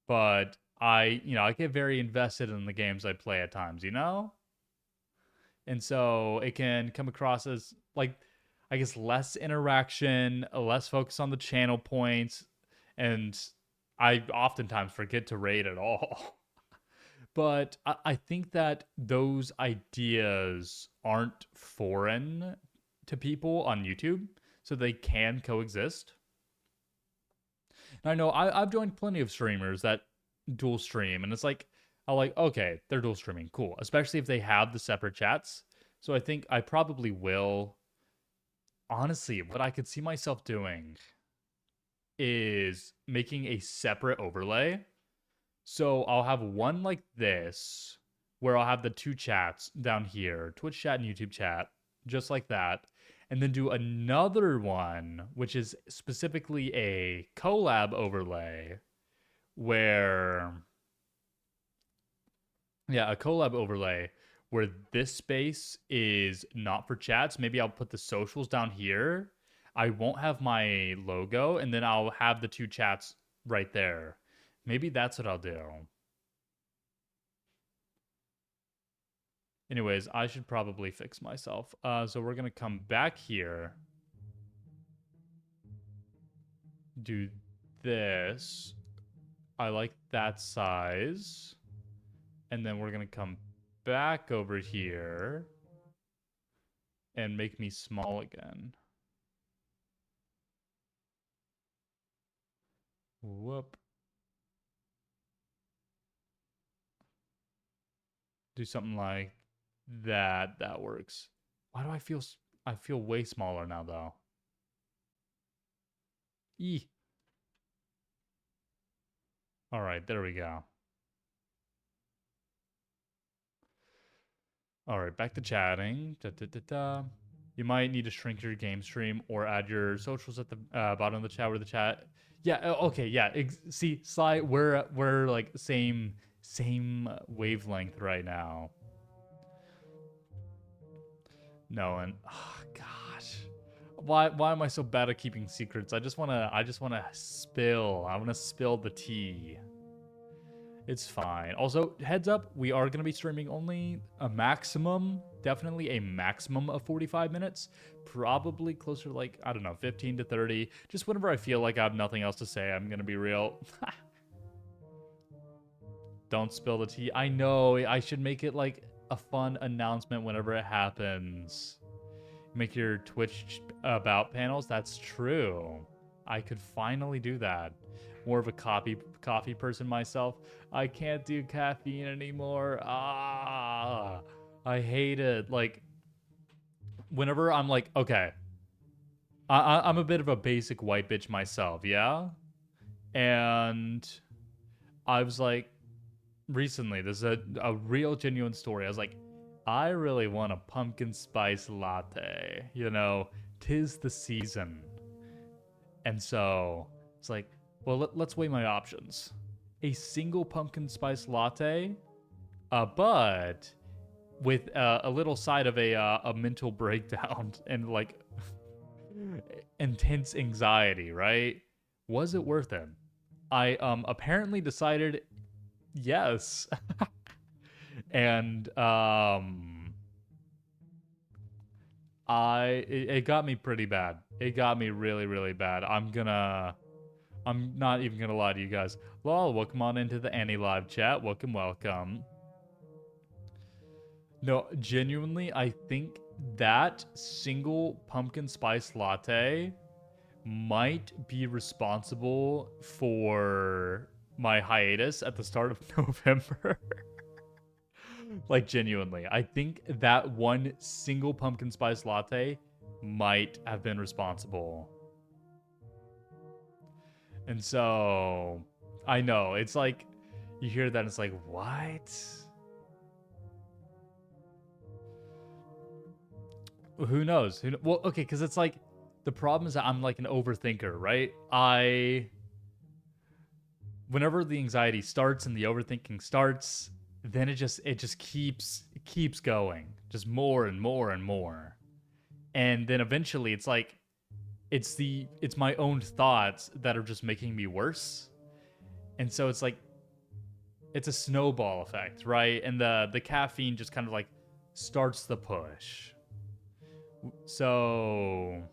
A: But I get very invested in the games I play at times, you know? And so it can come across as like I guess less interaction, less focus on the channel points, and I oftentimes forget to raid at all. But I think that those ideas aren't foreign to people on YouTube, so they can coexist. And I know I've joined plenty of streamers that dual stream, and it's like, I'm like, okay, they're dual streaming, cool. Especially if they have the separate chats. So I think I probably will. Honestly, what I could see myself doing is making a separate overlay. So I'll have one like this, where I'll have the two chats down here, Twitch chat and YouTube chat, just like that. And then do another one, which is specifically a collab overlay, where, a collab overlay where this space is not for chats. Maybe I'll put the socials down here. I won't have my logo, and then I'll have the two chats right there. Maybe that's what I'll do. Anyways, I should probably fix myself. So we're going to come back here. Do this. I like that size. And then we're going to come back over here and make me small again. Whoop. Do something like that. That works. Why do I feel... I feel way smaller now, though. Eeh. All right, there we go. All right, back to chatting. You might need to shrink your game stream or add your socials at the bottom of the chat where the chat. Yeah. Okay. Yeah. See, Sly, we're like same wavelength right now. No, and oh, gosh, why am I so bad at keeping secrets? I just wanna spill. I wanna spill the tea. It's fine. Also, heads up, we are going to be streaming only a maximum, definitely a maximum of 45 minutes. Probably closer to like, I don't know, 15 to 30. Just whenever I feel like I have nothing else to say, I'm going to be real. Don't spill the tea. I know, I should make it like a fun announcement whenever it happens. Make your Twitch about panels. That's true. I could finally do that. More of a coffee person myself. I can't do caffeine anymore. I hate it. Like, whenever I'm like, okay, I'm a bit of a basic white bitch myself, yeah? And I was like, recently, this is a real genuine story. I was like, I really want a pumpkin spice latte. You know, 'tis the season. And so, it's like, well, let's weigh my options. A single pumpkin spice latte, but with a little side of a mental breakdown and like intense anxiety, right? Was it worth it? I apparently decided yes. And it got me pretty bad. It got me really, really bad. I'm not even gonna lie to you guys. Lol, welcome on into the Annie live chat. Welcome. No, genuinely, I think that single pumpkin spice latte might be responsible for my hiatus at the start of November. Like, genuinely, I think that one single pumpkin spice latte might have been responsible. And so, I know, it's like, you hear that and it's like, what? Who knows? Well, okay, because it's like, the problem is that I'm like an overthinker, right? Whenever the anxiety starts and the overthinking starts, then it just keeps going. Just more and more and more. And then eventually it's like, it's my own thoughts that are just making me worse. And so it's like, it's a snowball effect, right? And the caffeine just kind of like starts the push. So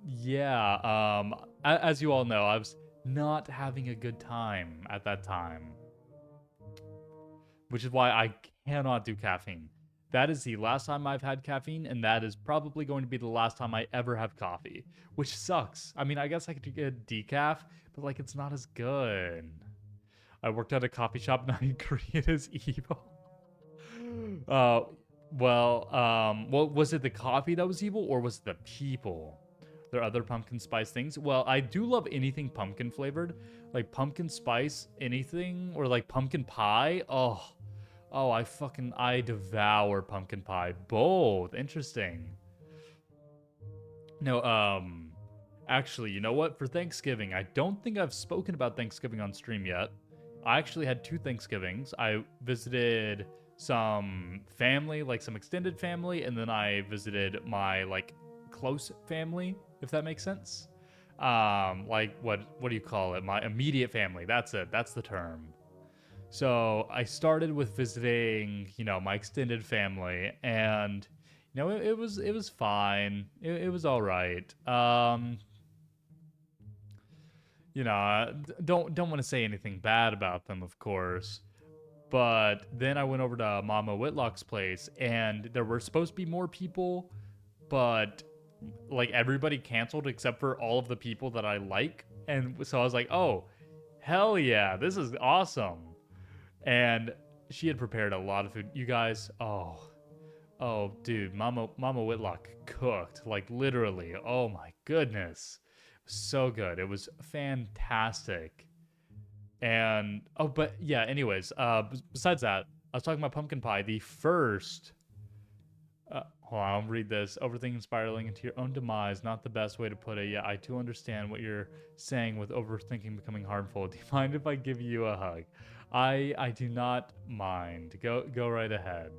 A: yeah, as you all know, I was not having a good time at that time, which is why I cannot do caffeine. That is the last time I've had caffeine, and that is probably going to be the last time I ever have coffee, which sucks. I mean, I guess I could get decaf, but like, it's not as good. I worked at a coffee shop and I agree it is evil. Well, was it the coffee that was evil, or was it the people? There are other pumpkin spice things. Well, I do love anything pumpkin flavored, like pumpkin spice anything, or like pumpkin pie. Oh, I devour pumpkin pie. Both. Interesting. No, actually, you know what? For Thanksgiving, I don't think I've spoken about Thanksgiving on stream yet. I actually had 2 Thanksgivings. I visited some family, like some extended family, and then I visited my like close family, if that makes sense. Like what do you call it? My immediate family. That's it. That's the term. So I started with visiting, my extended family, and it was fine. It was all right. you know, don't want to say anything bad about them, of course. But then I went over to Mama Whitlock's place, and there were supposed to be more people, but like everybody canceled except for all of the people that I like. And so I was like, oh, hell yeah, this is awesome. And she had prepared a lot of food. You guys, oh, dude, Mama Whitlock cooked, like literally. Oh my goodness, so good. It was fantastic. And oh, but yeah. Anyways, besides that, I was talking about pumpkin pie. The first. Hold on, I'll read this. Overthinking spiraling into your own demise, not the best way to put it. Yeah, I do understand what you're saying with overthinking becoming harmful. Do you mind if I give you a hug? I do not mind. Go right ahead.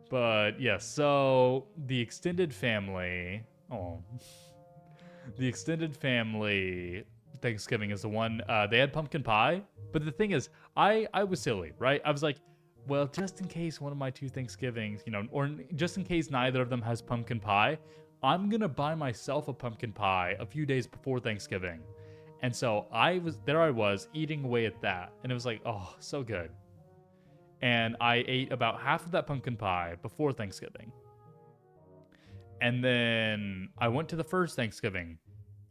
A: But yes, so the extended family. Oh, the extended family Thanksgiving is the one. They had pumpkin pie, but the thing is, I was silly, right? I was like, well, just in case one of my two Thanksgivings, or just in case neither of them has pumpkin pie, I'm gonna buy myself a pumpkin pie a few days before Thanksgiving. And so I was eating away at that, and it was like, oh, so good. And I ate about half of that pumpkin pie before Thanksgiving. And then I went to the first Thanksgiving,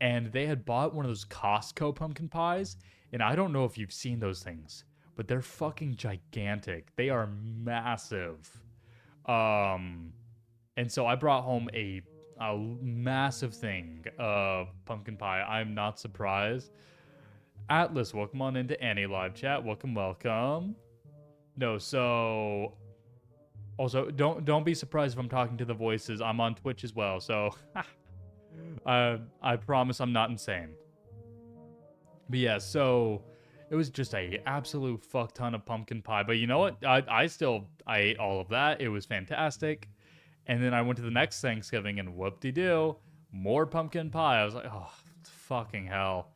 A: and they had bought one of those Costco pumpkin pies, and I don't know if you've seen those things, but they're fucking gigantic. They are massive. And so I brought home a massive thing of pumpkin pie. I'm not surprised. Atlas, welcome on into Annie live chat. Welcome. No, so also don't be surprised if I'm talking to the voices. I'm on Twitch as well, so I promise I'm not insane. But yeah, so it was just a absolute fuck ton of pumpkin pie. But you know what? I ate all of that. It was fantastic. And then I went to the next Thanksgiving, and whoop-de-doo, more pumpkin pie. I was like, oh, fucking hell.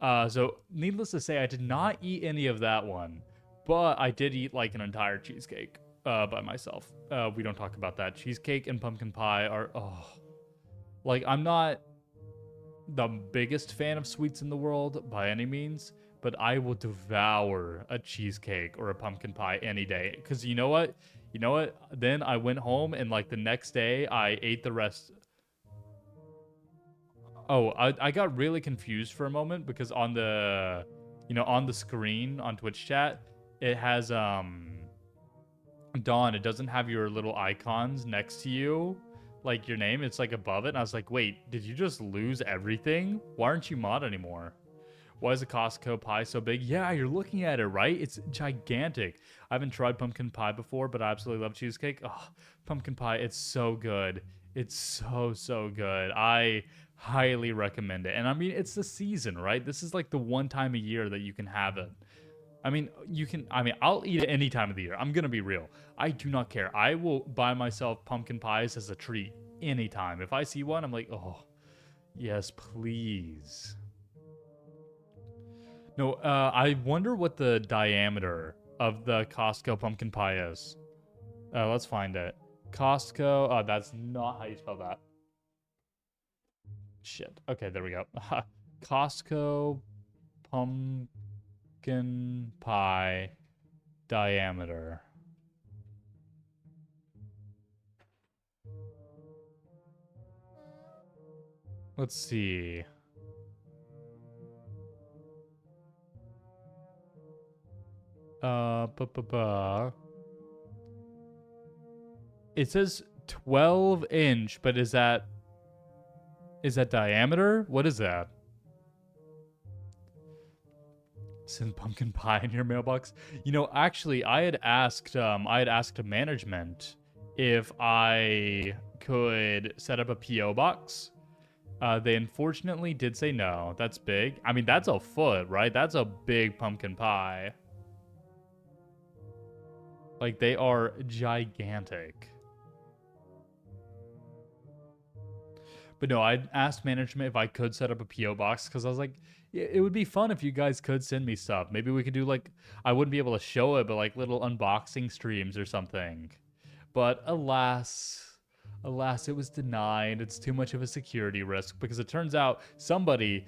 A: So needless to say, I did not eat any of that one, but I did eat like an entire cheesecake by myself. We don't talk about that. Cheesecake and pumpkin pie are, like, I'm not the biggest fan of sweets in the world by any means, but I will devour a cheesecake or a pumpkin pie any day. Because you know what? Then I went home, and like the next day I ate the rest. Oh, I got really confused for a moment because on the screen on Twitch chat, it has Dawn, it doesn't have your little icons next to you, like your name. It's like above it. And I was like, wait, did you just lose everything? Why aren't you mod anymore? Why is a Costco pie so big? Yeah, you're looking at it, right? It's gigantic. I haven't tried pumpkin pie before, but I absolutely love cheesecake. Oh, pumpkin pie, it's so good. It's so good. I highly recommend it. And I mean, it's the season, right? This is like the one time a year that you can have it. I mean, I'll eat it any time of the year. I'm going to be real. I do not care. I will buy myself pumpkin pies as a treat anytime. If I see one, I'm like, oh, yes, please. No, I wonder what the diameter of the Costco pumpkin pie is. Let's find it. Costco. Oh, that's not how you spell that. Shit. Okay, there we go. Costco pumpkin pie diameter. Let's see. It says 12-inch, but is that diameter? What is that? Send pumpkin pie in your mailbox. You know, actually, I had asked management if I could set up a PO box. They unfortunately did say no. That's big. I mean, that's a foot, right? That's a big pumpkin pie. Like, they are gigantic. But no, I asked management if I could set up a PO box because I was like, it would be fun if you guys could send me stuff. Maybe we could do like, I wouldn't be able to show it, but like little unboxing streams or something. But alas, it was denied. It's too much of a security risk because it turns out somebody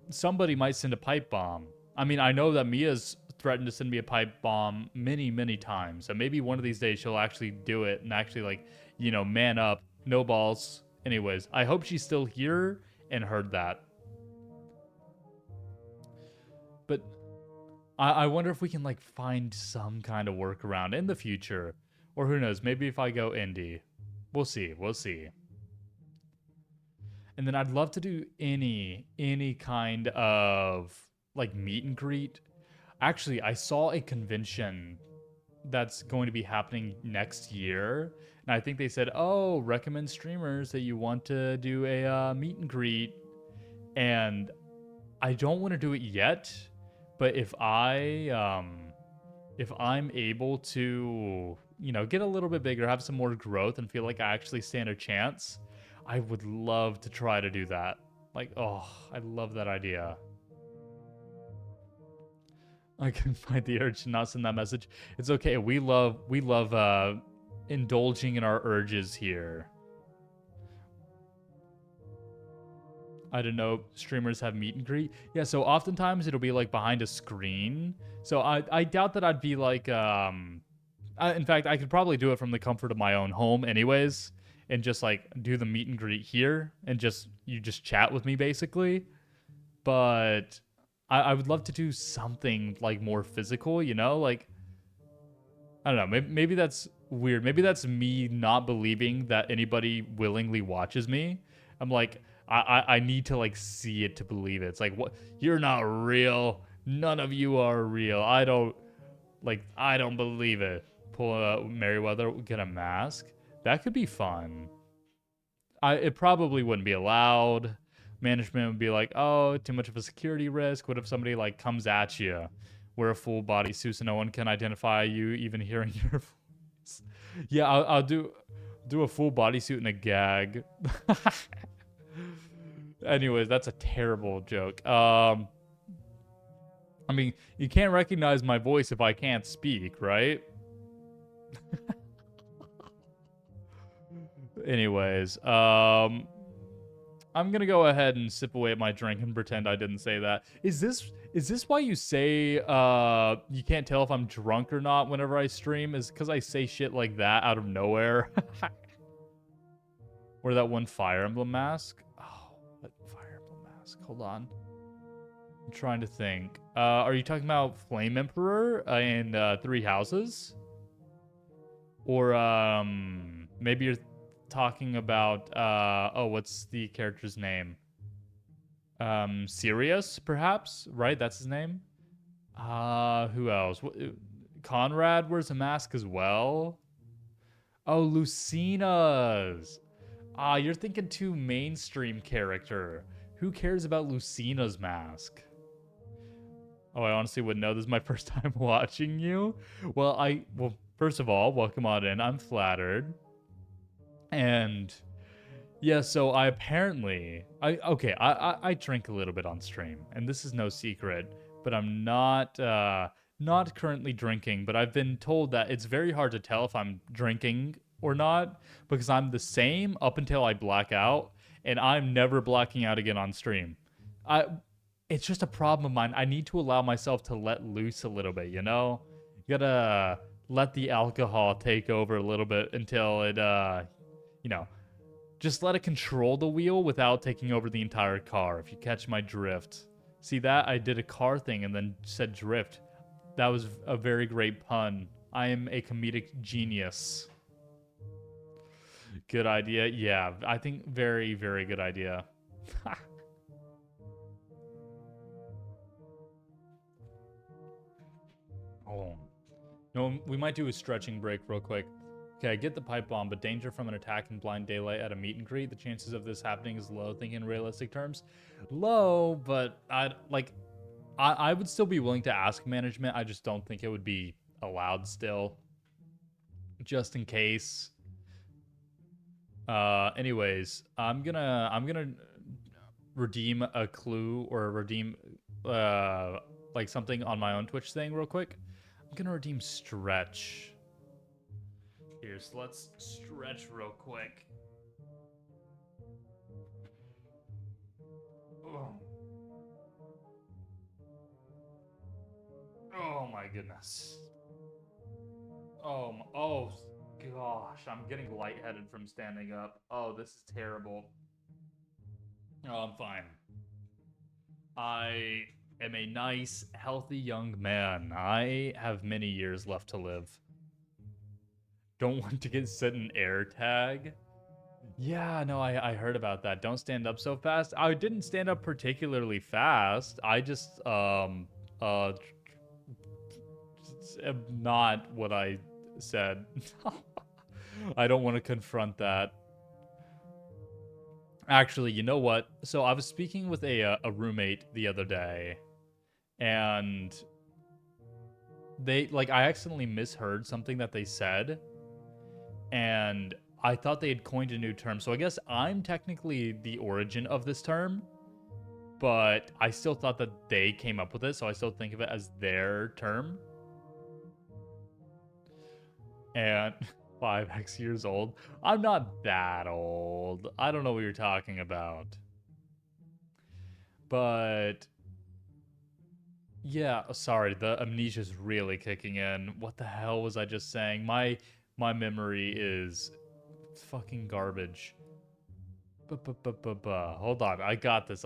A: somebody might send a pipe bomb. I mean, I know that Mia's threatened to send me a pipe bomb many, many times. So maybe one of these days she'll actually do it and actually, like, you know, man up. No balls. Anyways, I hope she's still here and heard that. But I wonder if we can, like, find some kind of workaround in the future. Or who knows, maybe if I go indie. We'll see. We'll see. And then I'd love to do any kind of, like, meet and greet. Actually, I saw a convention that's going to be happening next year. And I think they said, oh, recommend streamers that you want to do a meet and greet. And I don't want to do it yet. But if I'm able to, you know, get a little bit bigger, have some more growth, and feel like I actually stand a chance, I would love to try to do that. Like, oh, I love that idea. I can find the urge to not send that message. It's okay. We love indulging in our urges here. I don't know, streamers have meet and greet. Yeah, so oftentimes it'll be like behind a screen. So I doubt that I'd be like, in fact, I could probably do it from the comfort of my own home anyways, and just like do the meet and greet here and you just chat with me basically. But I would love to do something like more physical, you know, like, I don't know, maybe that's weird. Maybe that's me not believing that anybody willingly watches me. I'm like, I need to like see it to believe it. It's like, what? You're not real. None of you are real. I don't believe it. Pull a Merryweather, get a mask. That could be fun. It probably wouldn't be allowed. Management would be like, oh, too much of a security risk. What if somebody like comes at you? Wear a full bodysuit so no one can identify you, even hearing your voice. Yeah, I'll do a full bodysuit and a gag. Anyways, that's a terrible joke. I mean, you can't recognize my voice if I can't speak, right? Anyways, I'm gonna go ahead and sip away at my drink and pretend I didn't say that. Is this why you say you can't tell if I'm drunk or not whenever I stream? Is because I say shit like that out of nowhere? Or that one Fire Emblem mask? Oh, that Fire Emblem mask. Hold on. I'm trying to think. Are you talking about Flame Emperor in Three Houses? Or maybe you're talking about what's the character's name? Sirius, perhaps? Right? That's his name? Who else? Conrad wears a mask as well. Oh, Lucina's. You're thinking too mainstream character. Who cares about Lucina's mask? Oh, I honestly wouldn't know. This is my first time watching you. Well, first of all, welcome on in. I'm flattered. And yeah, so I drink a little bit on stream, and this is no secret, but I'm not currently drinking, but I've been told that it's very hard to tell if I'm drinking or not because I'm the same up until I black out, and I'm never blacking out again on stream. It's just a problem of mine. I need to allow myself to let loose a little bit, you know? You gotta let the alcohol take over a little bit until it you know, just let it control the wheel without taking over the entire car, if you catch my drift. See that? I did a car thing and then said drift. That was a very great pun. I am a comedic genius. Good idea. Yeah, I think very, very good idea. Oh. No, we might do a stretching break real quick. Okay, I get the pipe bomb, but danger from an attack in blind daylight at a meet and greet. The chances of this happening is low, thinking in realistic terms. Low, but I would still be willing to ask management. I just don't think it would be allowed still. Just in case. Anyways, I'm gonna redeem a clue or redeem like something on my own Twitch thing real quick. I'm gonna redeem stretch. Here, so let's stretch real quick. Oh. goodness. Oh gosh, I'm getting lightheaded from standing up. Oh, this is terrible. Oh, I'm fine. I am a nice, healthy young man. I have many years left to live. Don't want to get set in air tag. Yeah, no, I heard about that. Don't stand up so fast. I didn't stand up particularly fast. I just uh not what I said. I don't want to confront that. Actually, you know what? So I was speaking with a roommate the other day, and I accidentally misheard something that they said, and I thought they had coined a new term. So I guess I'm technically the origin of this term, but I still thought that they came up with it, so I still think of it as their term. And 5x years old. I'm not that old. I don't know what you're talking about. But yeah, sorry, the amnesia's really kicking in. What the hell was I just saying? My memory is fucking garbage. Hold on, I got this.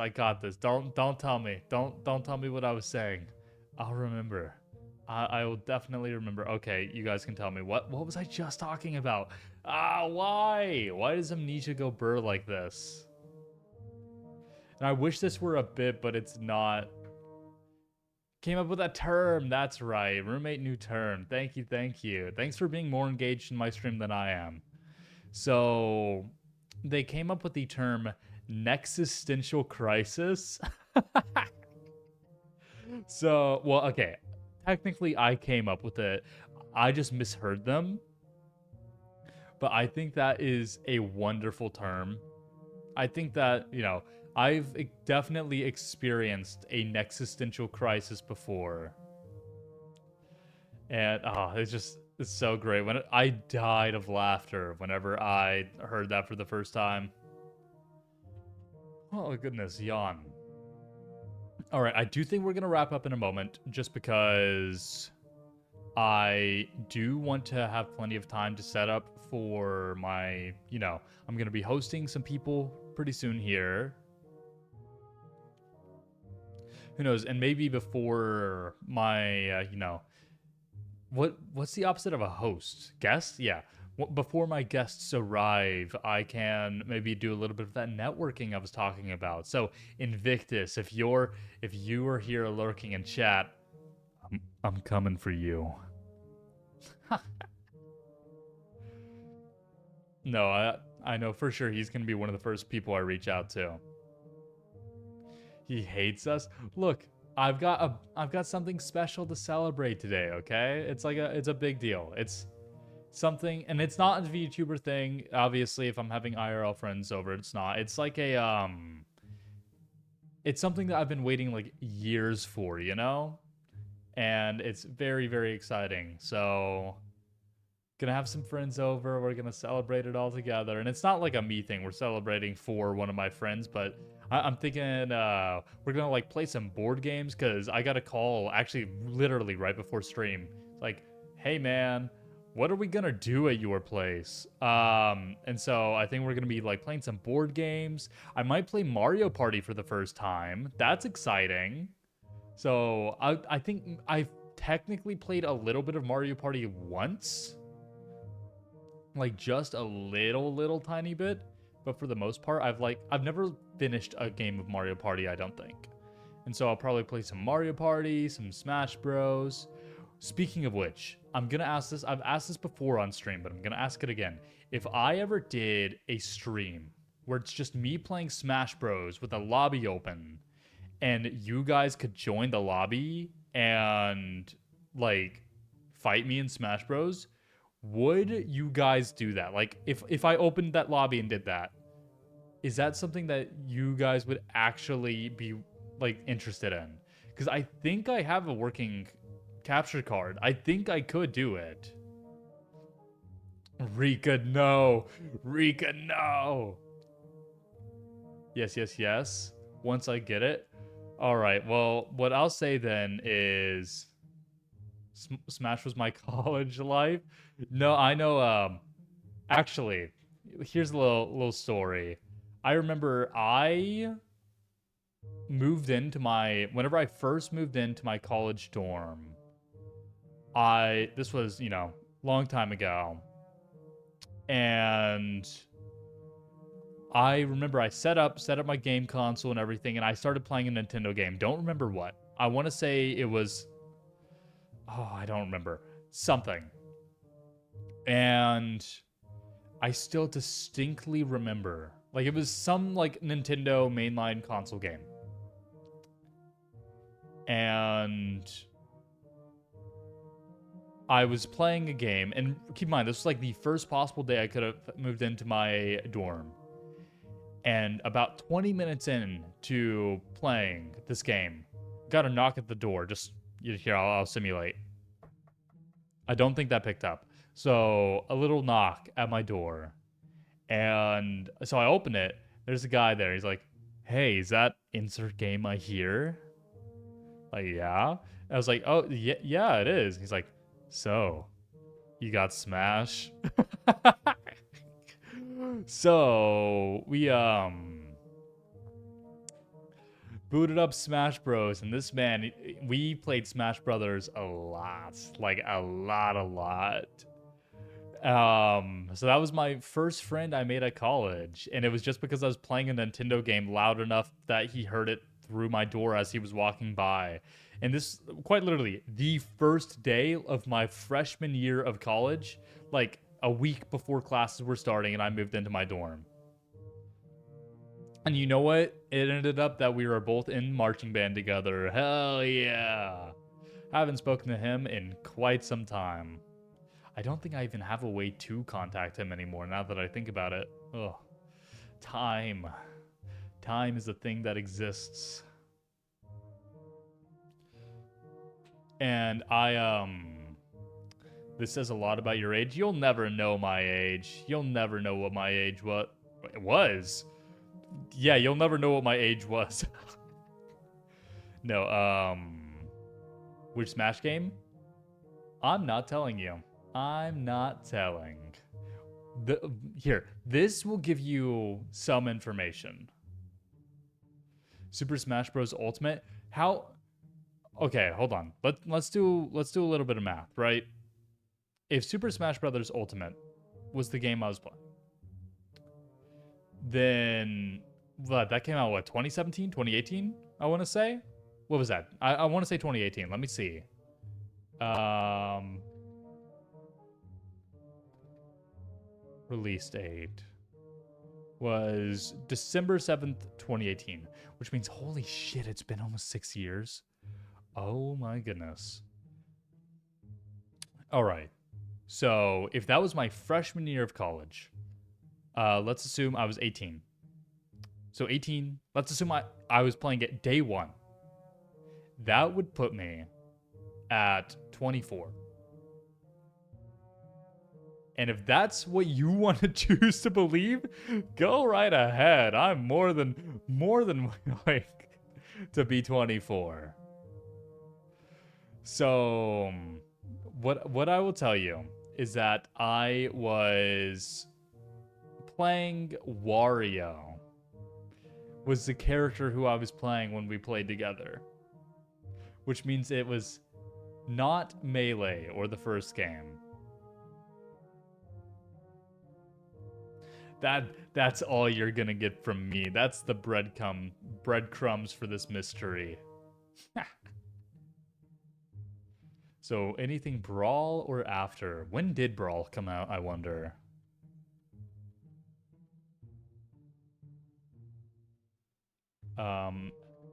A: Don't tell me. Don't tell me what I was saying. I'll remember. I will definitely remember. Okay, you guys can tell me. What was I just talking about? Why? Why does amnesia go burr like this? And I wish this were a bit, but it's not. Came up with that term. That's right. Roommate new term. Thank you. Thanks for being more engaged in my stream than I am. So, they came up with the term nexistential crisis. So, well, okay. Technically, I came up with it. I just misheard them. But I think that is a wonderful term. I think that, I've definitely experienced a nexistential crisis before. And, it's so great. I died of laughter whenever I heard that for the first time. Oh, goodness, yawn. All right, I do think we're going to wrap up in a moment just because I do want to have plenty of time to set up for my, I'm going to be hosting some people pretty soon here. Who knows? And maybe before my, what's the opposite of a host? Guest? Yeah. Before my guests arrive, I can maybe do a little bit of that networking I was talking about. So Invictus, if you are here lurking in chat, I'm coming for you. No, I know for sure he's gonna be one of the first people I reach out to. He hates us. Look, I've got something special to celebrate today. Okay, it's a big deal. It's something, and it's not a VTuber thing. Obviously, if I'm having IRL friends over, it's not. It's like it's something that I've been waiting like years for, and it's very, very exciting. So, gonna have some friends over. We're gonna celebrate it all together, and it's not like a me thing. We're celebrating for one of my friends, but I'm thinking we're gonna play some board games because I got a call actually literally right before stream. It's like, hey man, what are we gonna do at your place? And so I think we're gonna be playing some board games. I might play Mario Party for the first time. That's exciting. So I think I've technically played a little bit of Mario Party once. Just a little tiny bit. But for the most part, I've never finished a game of Mario Party, I don't think. And so I'll probably play some Mario Party, some Smash Bros. Speaking of which, I'm going to ask this. I've asked this before on stream, but I'm going to ask it again. If I ever did a stream where it's just me playing Smash Bros with a lobby open and you guys could join the lobby and fight me in Smash Bros, would you guys do that? If I opened that lobby and did that, is that something that you guys would actually be interested in? Because I think I have a working capture card. I think I could do it. Rika, no. Yes. Once I get it. All right. Well, what I'll say then is Smash was my college life. No, I know. Actually, here's a little story. I remember whenever I first moved into my college dorm. This was long time ago, and I remember I set up my game console and everything, and I started playing a Nintendo game. Don't remember what. I want to say it was, I don't remember, something. And I still distinctly remember, like, it was some like Nintendo mainline console game. And I was playing a game, and keep in mind, this was like the first possible day I could have moved into my dorm. And about 20 minutes into playing this game, got a knock at the door. Just here, I'll simulate. I don't think that picked up. So a little knock at my door, and so I open it. There's a guy there. He's like, "Hey, is that insert game I hear?" Like, yeah. I was like, "Oh, yeah, it is." He's like, "So, you got Smash?" So we booted up Smash Bros, and this man, we played Smash Brothers a lot, like a lot. So that was my first friend I made at college, and it was just because I was playing a Nintendo game loud enough that he heard it through my door as he was walking by. And this, quite literally, the first day of my freshman year of college, like a week before classes were starting and I moved into my dorm. And you know what? It ended up that we were both in marching band together. Hell yeah. I haven't spoken to him in quite some time. I don't think I even have a way to contact him anymore now that I think about it. Ugh. Time. Time is a thing that exists. And this says a lot about your age. You'll never know my age. You'll never know what my age was. Yeah, you'll never know what my age was. No, which Smash game? I'm not telling you. I'm not telling. Here, this will give you some information. Super Smash Bros. Ultimate. How? Okay, hold on. Let's do a little bit of math, right? If Super Smash Bros. Ultimate was the game I was playing, then that came out, what, 2017, 2018, I want to say? What was that? I want to say 2018. Let me see. Release date was December 7th, 2018, which means, holy shit, it's been almost 6 years. Oh my goodness. All right. So if that was my freshman year of college, let's assume I was 18. So 18, let's assume I was playing it day one. That would put me at 24. And if that's what you want to choose to believe, go right ahead. I'm more than like to be 24. So what I will tell you is that I was playing Wario. Was the character who I was playing when we played together. Which means it was not Melee or the first game. That's all you're gonna get from me. That's the breadcrumbs for this mystery. So anything Brawl or after? When did Brawl come out, I wonder?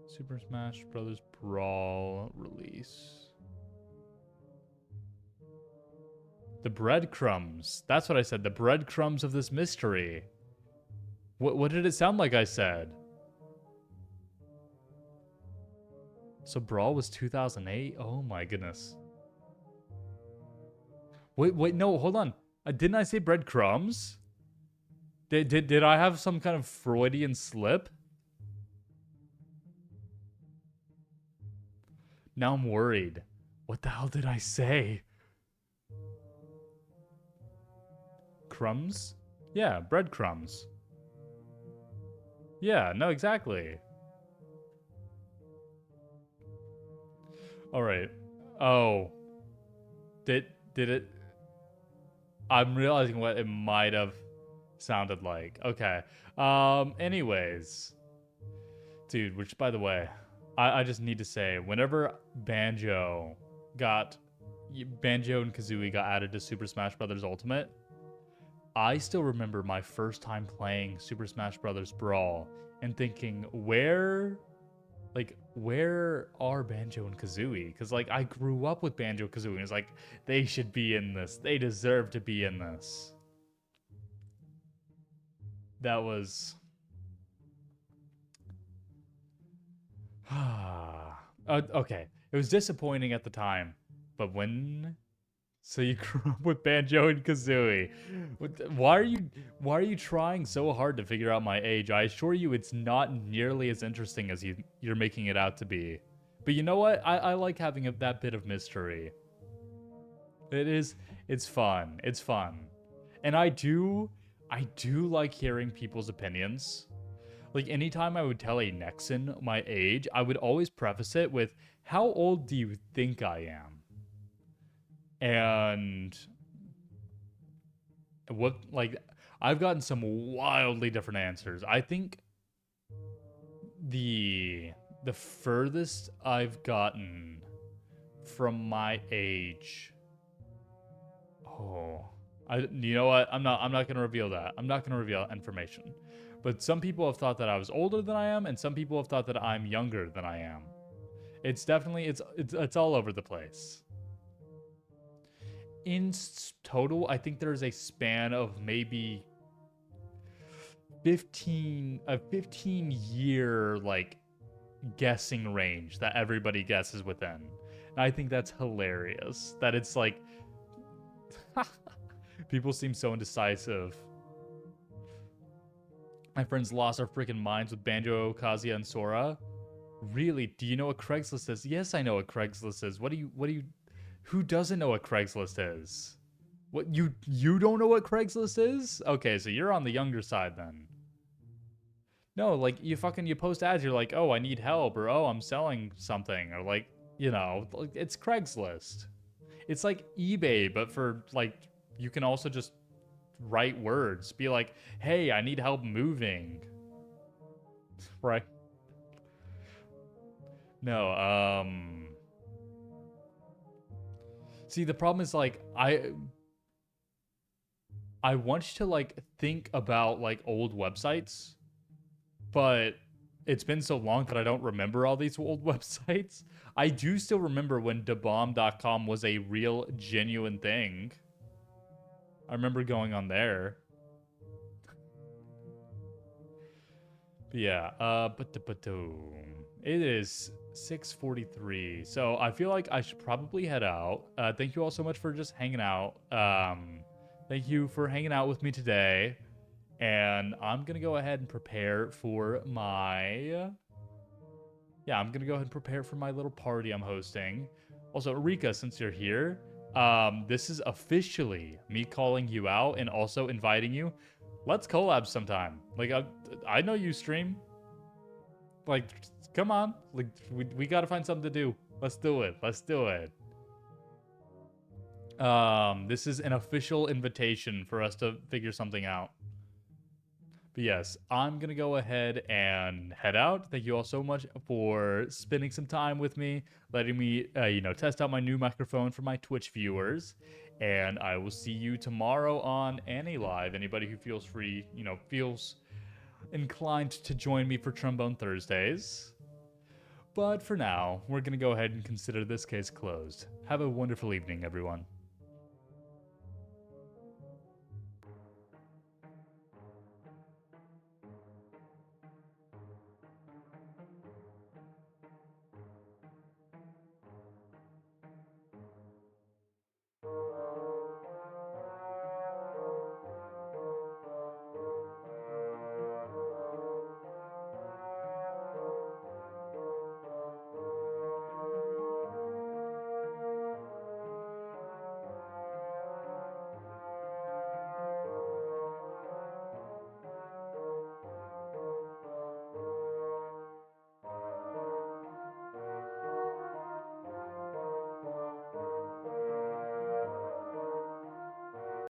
A: Super Smash Bros. Brawl release. The breadcrumbs. That's what I said. The breadcrumbs of this mystery. What did it sound like I said? So Brawl was 2008? Oh my goodness. Wait, no, hold on. Didn't I say breadcrumbs? Did I have some kind of Freudian slip? Now I'm worried. What the hell did I say? Crumbs? Yeah, breadcrumbs. Yeah, no, exactly. All right. Oh. Did it? I'm realizing what it might have sounded like. Okay. Anyways. Dude, which by the way, I just need to say, whenever Banjo and Kazooie got added to Super Smash Bros. Ultimate, I still remember my first time playing Super Smash Bros. Brawl and thinking, where are Banjo and Kazooie? Because, like, I grew up with Banjo and Kazooie, and it's like, they should be in this. They deserve to be in this. That was... okay. It was disappointing at the time, but when... So you grew up with Banjo and Kazooie. Why are you trying so hard to figure out my age? I assure you it's not nearly as interesting as you're making it out to be. But you know what? I like having that bit of mystery. It's fun. It's fun. And I do like hearing people's opinions. Like, anytime I would tell a Nexan my age, I would always preface it with, how old do you think I am? And what, like, I've gotten some wildly different answers. I think the furthest I've gotten from my age. Oh, you know what? I'm not gonna reveal that. I'm not gonna reveal information. But some people have thought that I was older than I am, and some people have thought that I'm younger than I am. It's definitely it's all over the place. In total, I think there's a span of maybe 15 year like guessing range that everybody guesses within. And I think that's hilarious. That it's like people seem so indecisive. My friends lost their freaking minds with Banjo, Kazia, and Sora. Really? Do you know what Craigslist is? Yes, I know what Craigslist is. What do you who doesn't know what Craigslist is? What, you don't know what Craigslist is? Okay, so you're on the younger side then. No, like, you post ads, you're like, oh, I need help, or oh, I'm selling something, or like, you know, it's Craigslist. It's like eBay, but for, like, you can also just write words. Be like, hey, I need help moving. Right? No, see, the problem is, like, I want you to, like, think about, like, old websites, but it's been so long that I don't remember all these old websites. I do still remember when debomb.com was a real, genuine thing. I remember going on there. But yeah, it is 6:43, so I feel like I should probably head out. Thank you all so much for just hanging out. Thank you for hanging out with me today. And I'm going to go ahead and prepare for my... Yeah, I'm going to go ahead and prepare for my little party I'm hosting. Also, Rika, since you're here, this is officially me calling you out and also inviting you. Let's collab sometime. Like, I know you stream. Like, come on. Like, we got to find something to do. Let's do it. Let's do it. This is an official invitation for us to figure something out. But yes, I'm going to go ahead and head out. Thank you all so much for spending some time with me, letting me, test out my new microphone for my Twitch viewers. And I will see you tomorrow on Annie Live. Anybody who feels free, feels inclined to join me for Trombone Thursdays. But for now, we're going to go ahead and consider this case closed. Have a wonderful evening, everyone.